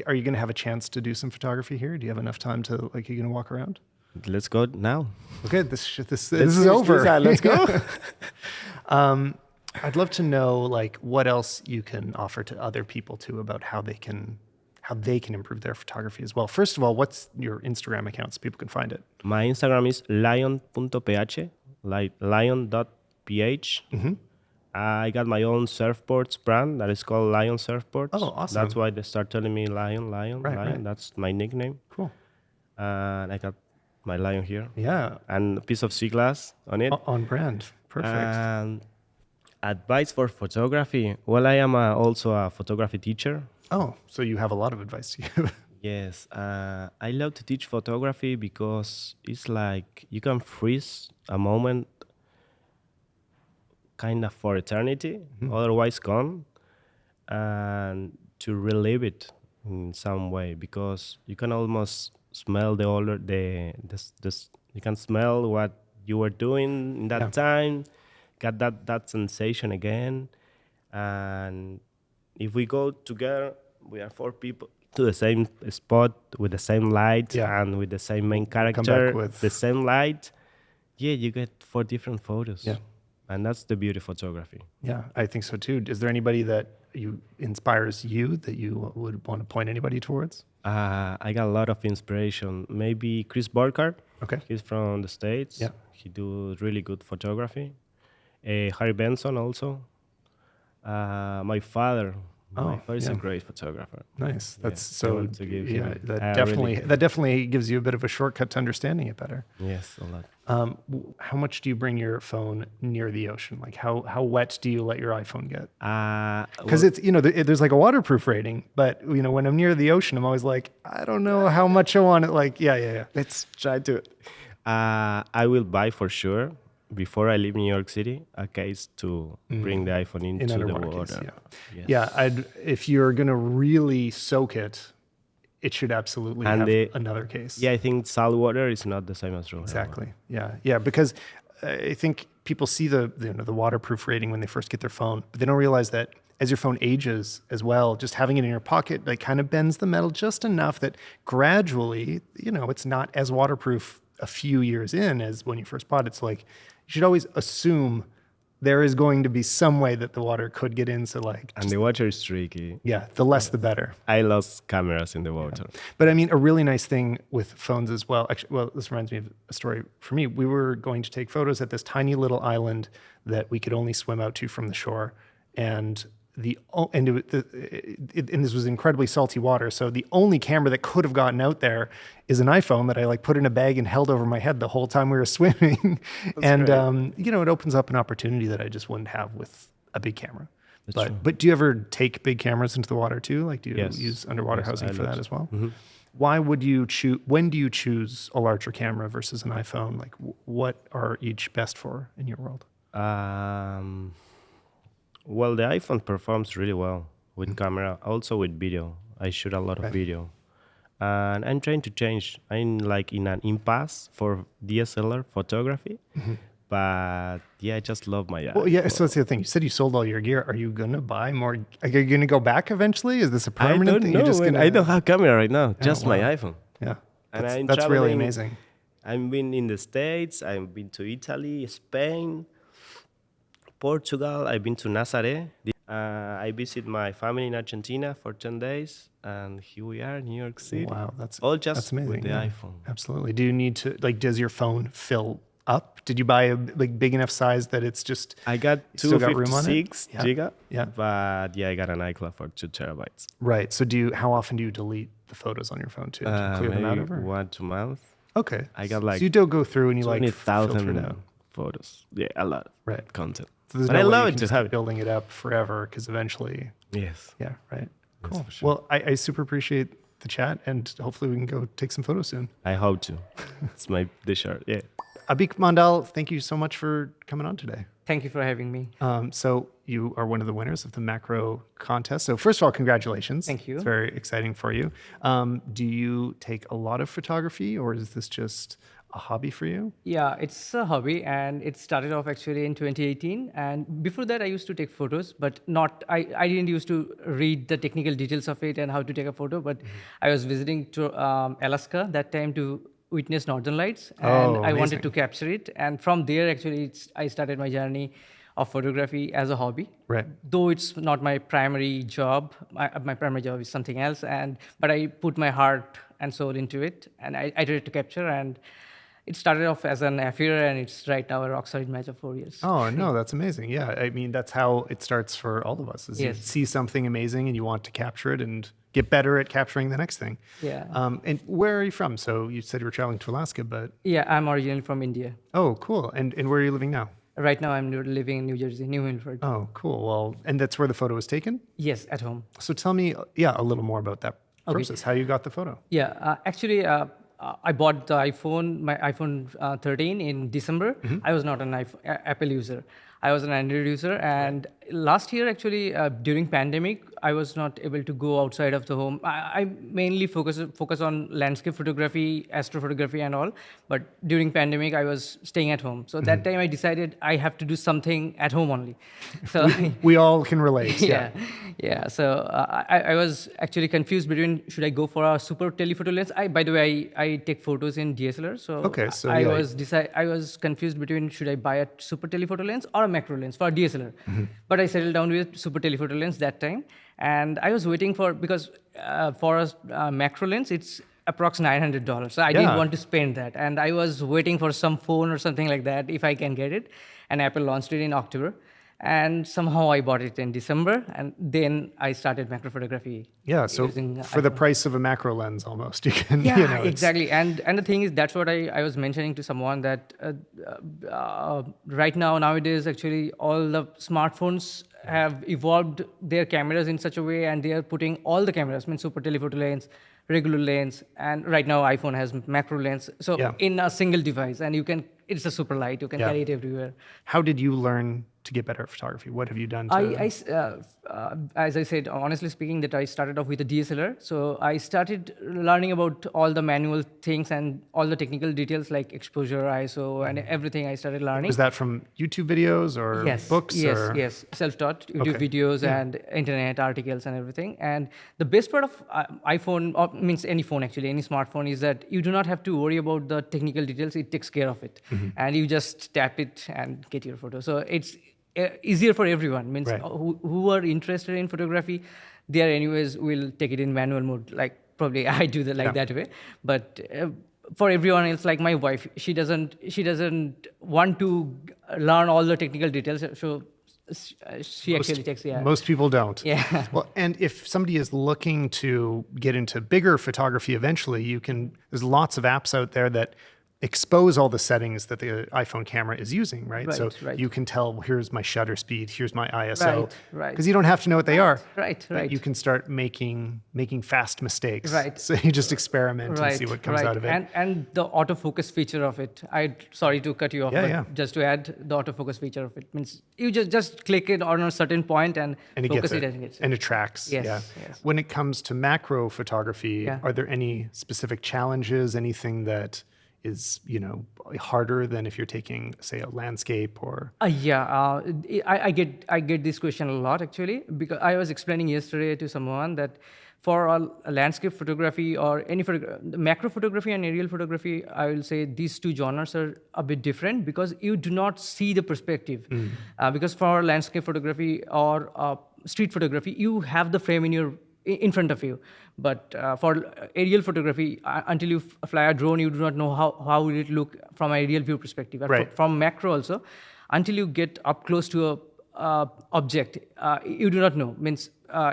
Are you going to have a chance to do some photography here? Do you have enough time to like? Are you going to walk around? Let's go now. Okay, this is finish over. this out. Let's go. I'd love to know like what else you can offer to other people too about how they can improve their photography as well. First of all, what's your Instagram account so people can find it? My Instagram is laion.ph, like laion.ph. I got my own surfboards brand that is called Lion Surfboards. Oh, awesome. That's why they start telling me Lion. Right. That's my nickname. Cool. And I got my lion here Yeah. and a piece of sea glass on it. On brand. Perfect. And advice for photography. Well, I am also a photography teacher. Oh, so you have a lot of advice to give. Yes, I love to teach photography because it's like you can freeze a moment kind of for eternity, otherwise gone, and to relive it in some way because you can almost smell the older you can smell what you were doing in that time, get that sensation again. And if we go together, we are 4 people to the same spot with the same light and with the same main Come back character, with the same light. Yeah, you get 4 different photos. Yeah. And that's the beauty of photography. Yeah, I think so too. Is there anybody that inspires you that you would want to point anybody towards? I got a lot of inspiration. Maybe Chris Burkhardt. Okay. He's from the States. Yeah. He do really good photography. Harry Benson also. My father. My father is a great photographer. Nice. Yeah, That's I so. want to give Yeah, him that a definitely really- that definitely gives you a bit of a shortcut to understanding it better. Yes, a lot. How much do you bring your phone near the ocean? Like how wet do you let your iPhone get? Because it's there's like a waterproof rating, but when I'm near the ocean, I'm always like, I don't know how much I want it. Like yeah. Let's try to. I will buy for sure before I leave New York City a case to bring the iPhone into the underwater water. case, Yes. Yeah, if you're gonna really soak it, it should absolutely And have another case. Yeah, I think salt water is not the same as raw. Exactly. Yeah. Because I think people see the waterproof rating when they first get their phone, but they don't realize that as your phone ages as well, just having it in your pocket like kind of bends the metal just enough that gradually, it's not as waterproof a few years in as when you first bought it. It's like you should always assume there is going to be some way that the water could get in. So And the water is tricky. yeah, the less the better. I lost cameras in the water. But I mean, a really nice thing with phones as well. Actually, this reminds me of a story for me. We were going to take photos at this tiny little island that we could only swim out to from the shore, and and this was incredibly salty water. So the only camera that could have gotten out there is an iPhone that I put in a bag and held over my head the whole time we were swimming. And it opens up an opportunity that I just wouldn't have with a big camera. But do you ever take big cameras into the water too? Like, do you use underwater housing for that as well? Mm-hmm. Why would you choose? When do you choose a larger camera versus an iPhone? Like, what are each best for in your world? Well, the iPhone performs really well with camera, also with video. I shoot a lot of video. And I'm trying to change. I'm in an impasse for DSLR photography. But yeah, I just love my iPhone. Well, yeah, so that's the other thing. You said you sold all your gear. Are you going to buy more? Are you going to go back eventually? Is this a permanent I don't thing? know. You're just gonna... I don't have camera right now, just my wow. iPhone. Yeah, And that's really amazing. I've been in the States. I've been to Italy, Spain, Portugal. I've been to Nazaré. I visit my family in Argentina for 10 days. And here we are in New York City. Wow, that's amazing, with the yeah. iPhone. Absolutely. Do you need to, does your phone fill up? Did you buy a big enough size that it's just... I got still got room on it? 256 giga. Yeah. But yeah, I got an iCloud for 2 terabytes. Right. So how often do you delete the photos on your phone too? Do you clear them out Maybe over? 1 2 months. Okay. I got so you don't go through and you filter it 20,000 out. photos. Yeah, a lot. Right. Content. So there's But no I way love you it can to just have keep it. building it up forever because eventually... Yes. Yeah, right. Yes, Cool. for sure. Well, I super appreciate the chat, and hopefully we can go take some photos soon. I hope to. It's my shirt. Yeah. Abik Mandal, thank you so much for coming on today. Thank you for having me. So you are one of the winners of the macro contest. So first of all, congratulations. Thank you. It's very exciting for you. Do you take a lot of photography, or is this just a hobby for you? Yeah, it's a hobby, and it started off actually in 2018. And before that, I used to take photos, but I didn't used to read the technical details of it and how to take a photo. But I was visiting to Alaska that time to witness Northern Lights, and I amazing. wanted to capture it. And from there, actually, I started my journey of photography as a hobby. Right. Though it's not my primary job, my primary job is something else. But I put my heart and soul into it, and I tried to capture. And it started off as an affair, and it's right now a rock solid match of 4 years. Oh, no, that's amazing. Yeah, I mean, that's how it starts for all of us, is you Yes. see something amazing and you want to capture it and get better at capturing the next thing. Yeah. And where are you from? So you said you were traveling to Alaska, but... Yeah, I'm originally from India. Oh, cool. And where are you living now? Right now, I'm living in New Jersey, New Milford. Oh, cool. Well, and that's where the photo was taken? Yes, at home. So tell me, a little more about that process, how you got the photo. Yeah, actually, I bought my iPhone 13 in December. I was not an Apple user. I was an Android user, and last year, actually, during pandemic, I was not able to go outside of the home. I mainly focus on landscape photography, astrophotography, and all. But during pandemic, I was staying at home. So that time, I decided I have to do something at home only. So We all can relate. Yeah. yeah. So I was actually confused between should I go for a super telephoto lens. By the way, I take photos in DSLR. So Okay, so I yeah. I was confused between should I buy a super telephoto lens or a macro lens for a DSLR. But I settled down with super telephoto lens that time, and I was waiting because for a macro lens it's approx $900. So I didn't Yeah. want to spend that, and I was waiting for some phone or something like that if I can get it. And Apple launched it in October, and somehow I bought it in December, and then I started macro photography. Yeah. So using for the iPhone. price of a macro lens, almost you can. Yeah, You know, it's- exactly. And the thing is, that's what I was mentioning to someone that right now, nowadays, actually, all the smartphones have evolved their cameras in such a way, and they are putting all the cameras, I mean, super telephoto lens, regular lens, and right now iPhone has macro lens. So Yeah. in a single device, and it's a super light. You can Yeah. carry it everywhere. How did you learn to get better at photography? What have you done to? As I said, honestly speaking, that I started off with a DSLR. So I started learning about all the manual things and all the technical details like exposure, ISO, and everything I started learning. Was that from YouTube videos or Yes, books? yes, or? yes. Self-taught YouTube Okay. videos and internet articles and everything. And the best part of iPhone, or means any phone actually, any smartphone, is that you do not have to worry about the technical details. It takes care of it, and you just tap it and get your photo. So it's easier for everyone. Means Right. who are interested in photography, they are anyways will take it in manual mode. Like probably I do that like that way, but. For everyone else, like my wife, she doesn't want to learn all the technical details, so she actually takes Most people don't. Yeah. Well, and if somebody is looking to get into bigger photography eventually, there's lots of apps out there that expose all the settings that the iPhone camera is using, right? Right, So right. you can tell, here's my shutter speed, here's my ISO. Right. Because you don't have to know what they are. Right, but right. You can start making fast mistakes. Right. So you just experiment and see what comes out of it. And the autofocus feature of it. Sorry to cut you off, Yeah, but yeah. just to add, the autofocus feature of it means you just click it on a certain point and And it focus gets it. and it gets it. And it tracks. Yes, Yeah. yes. When it comes to macro photography, Yeah. are there any specific challenges, anything that is, harder than if you're taking, say, a landscape or? I get this question a lot actually, because I was explaining yesterday to someone that for a landscape photography or any macro photography and aerial photography, I will say these two genres are a bit different because you do not see the perspective. Because for landscape photography or street photography, you have the frame in front of you. But for aerial photography, until you fly a drone, you do not know how will it look from an aerial view perspective. Right. From macro also, until you get up close to a object, you do not know. Means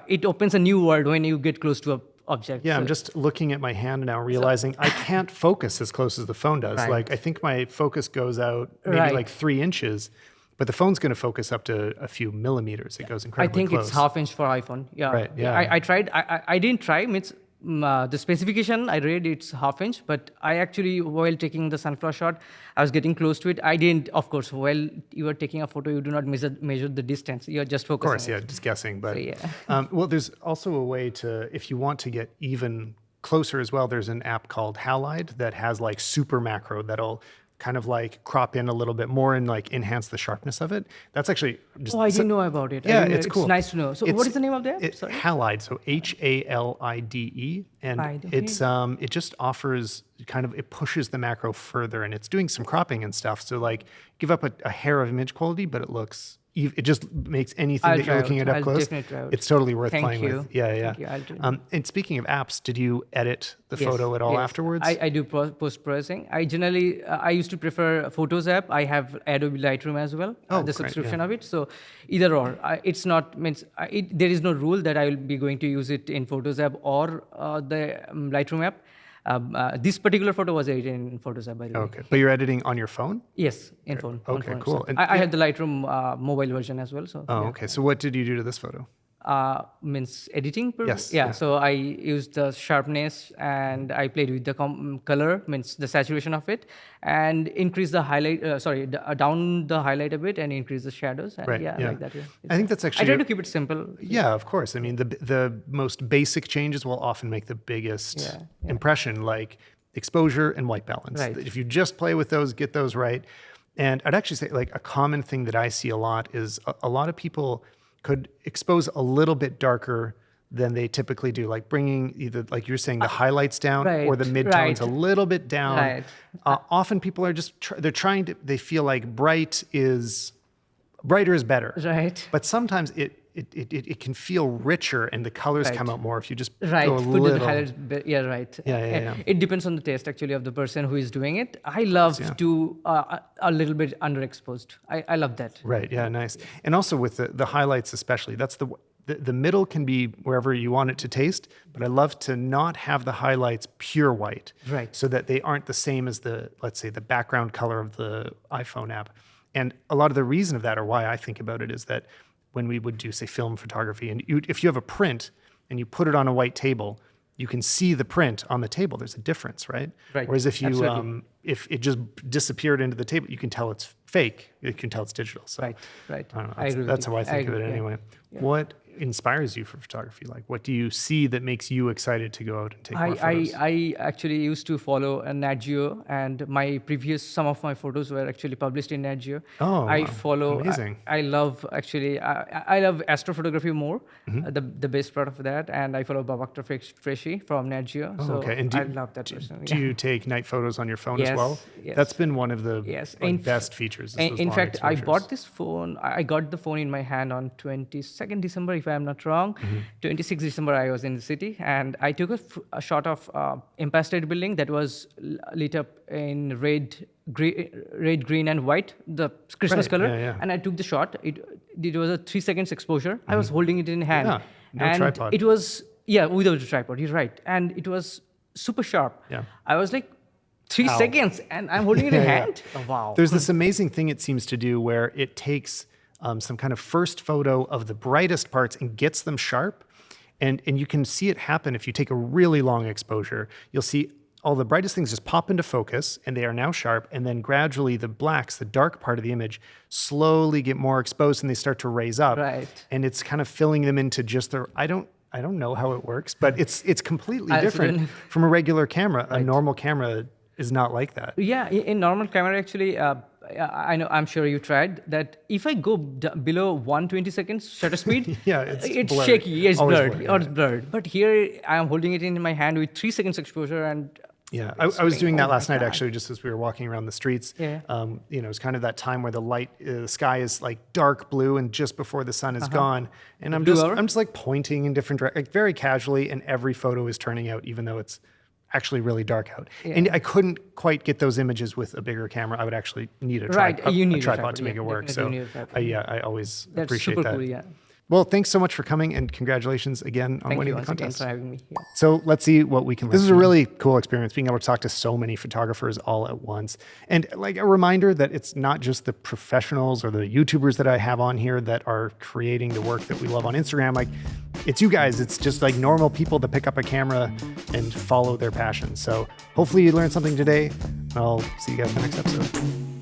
it opens a new world when you get close to a object. Yeah, So- I'm just looking at my hand now, realizing I can't focus as close as the phone does. Right. Like, I think my focus goes out maybe Right. like 3 inches, but the phone's going to focus up to a few millimeters. It goes I incredibly think close. it's half inch for iPhone. Yeah. Right, yeah. I tried. I didn't try. Means the specification I read it's half inch, but I actually while taking the sunflower shot, I was getting close to it. I didn't. Of course, while you are taking a photo, you do not measure the distance. You are just Of focusing. course, on yeah, it. just guessing. But So, yeah. well, there's also a way to, if you want to get even closer as well, there's an app called Halide that has like super macro that'll kind of like crop in a little bit more and like enhance the sharpness of it. That's actually just Oh, I didn't know about it. I Yeah, didn't know- it's cool. nice to know. So, what is the name of the app? Sorry. Halide, so Halide, and Halide. it's it just offers it pushes the macro further, and it's doing some cropping and stuff. So like, give up a hair of image quality, but it looks it just makes anything I'll that you're try looking out. at up I'll close. definitely try out. It's totally worth Thank playing you. with. Yeah, yeah. Thank you. I'll do And speaking of apps, did you edit the Yes, photo at all yes. afterwards? I do post-processing. I generally, I used to prefer Photos app. I have Adobe Lightroom as well, Oh, the great, subscription yeah. of it. So either or. It's not, there is no rule that I will be going to use it in Photos app or the Lightroom app. This particular photo was edited in Photos app, by the way. Okay, but you're editing on your phone? Yes, in phone. on Okay, phone cool. itself. And I yeah. have the Lightroom mobile version as well. So Oh, yeah. okay. So what did you do to this photo? means editing. Yes, Yeah. yeah. So I used the sharpness and I played with the color, means the saturation of it, and increase the highlight. Down the highlight a bit and increase the shadows. And Right, yeah, yeah. like that. Yeah. I think that's I actually try a- to keep it simple. Yeah, of course. I mean, the most basic changes will often make the biggest Yeah, yeah. impression, like exposure and white balance. Right. If you just play with those, get those right. And I'd actually say, like, a common thing that I see a lot is a lot of people could expose a little bit darker than they typically do, like bringing either, like you're saying, the highlights down or the right, midtones a right. little bit down. Right. Often people are just they're trying to. They feel like brighter is better. Right. But sometimes it can feel richer and the colors Right. come out more if you just Right. go a Put little. the highlights. Yeah. Right. Yeah. It depends on the taste actually of the person who is doing it. I love to a little bit underexposed. I love that. Right. Yeah. Nice. And also with the highlights, especially, that's the middle can be wherever you want it to taste, but I love to not have the highlights pure white, Right. so that they aren't the same as let's say, the background color of the iPhone app. And a lot of the reason of that, or why I think about it, is that when we would do, say, film photography, and if you have a print and you put it on a white table, you can see the print on the table. There's a difference, right? Right. Whereas if you Absolutely. if it just disappeared into the table, you can tell it's fake. You can tell it's digital. So Right. I don't know. I agree with That's you. how I think of agree, it yeah. anyway. What inspires you for photography? Like, what do you see that makes you excited to go out and take more photos? I actually used to follow a Nat Geo, and some of my photos were actually published in Nat Geo. Oh, I wow. follow. Amazing. I love actually. I love astrophotography more. Mm-hmm. The best part of that, and I follow Babakta Freshi from Nat Geo. Oh, so okay. And I love that person. Do you take night photos on your phone as Yes, well? yes. That's been one of the Yes. best features. Is those In long fact, I exposures. bought this phone. I got the phone in my hand on 22nd December, if I'm not wrong. 26th December, I was in the city, and I took a shot of Empire State Building that was lit up in red, green, and white, the Christmas Right, color. yeah. And I took the shot. It was a 3 seconds exposure. I was holding it in hand. Yeah, no and tripod. it was without a tripod. You're right, and it was super sharp. Yeah. I was like 3 Ow. seconds, and I'm holding it in Yeah. hand. Oh, wow. There's this amazing thing it seems to do where it takes some kind of first photo of the brightest parts and gets them sharp. And you can see it happen if you take a really long exposure. You'll see all the brightest things just pop into focus, and they are now sharp. And then gradually the blacks, the dark part of the image, slowly get more exposed and they start to raise up. Right. And it's kind of filling them into just I don't know how it works, but it's completely different Absolutely. from a regular camera. A normal camera is not like that. Yeah, in normal camera, actually, I'm sure you tried that. If I go below 120 seconds shutter speed, Yeah, it's blurred. shaky, it's Always blurred, blurred, or it's blurred. But here, I am holding it in my hand with 3 seconds exposure, and Yeah, I was doing oh that my last night God. actually, just as we were walking around the streets. Yeah. It's kind of that time where the sky is like dark blue and just before the sun is gone, and I'm Blue just hour? like pointing in different directions, like very casually, and every photo is turning out, even though it's actually really dark out. And I couldn't quite get those images with a bigger camera. I would actually need a you need a tripod to make yeah, it work. So definitely you need a tripod. I always that's appreciate super that. cool. Yeah, Well, thanks so much for coming, and congratulations again on thank winning you the once again contest. for having me. Yeah. So let's see what we can learn. This is a really cool experience, being able to talk to so many photographers all at once. And like a reminder that it's not just the professionals or the YouTubers that I have on here that are creating the work that we love on Instagram. Like, it's you guys. It's just like normal people that pick up a camera and follow their passion. So hopefully you learned something today. I'll see you guys in the next episode.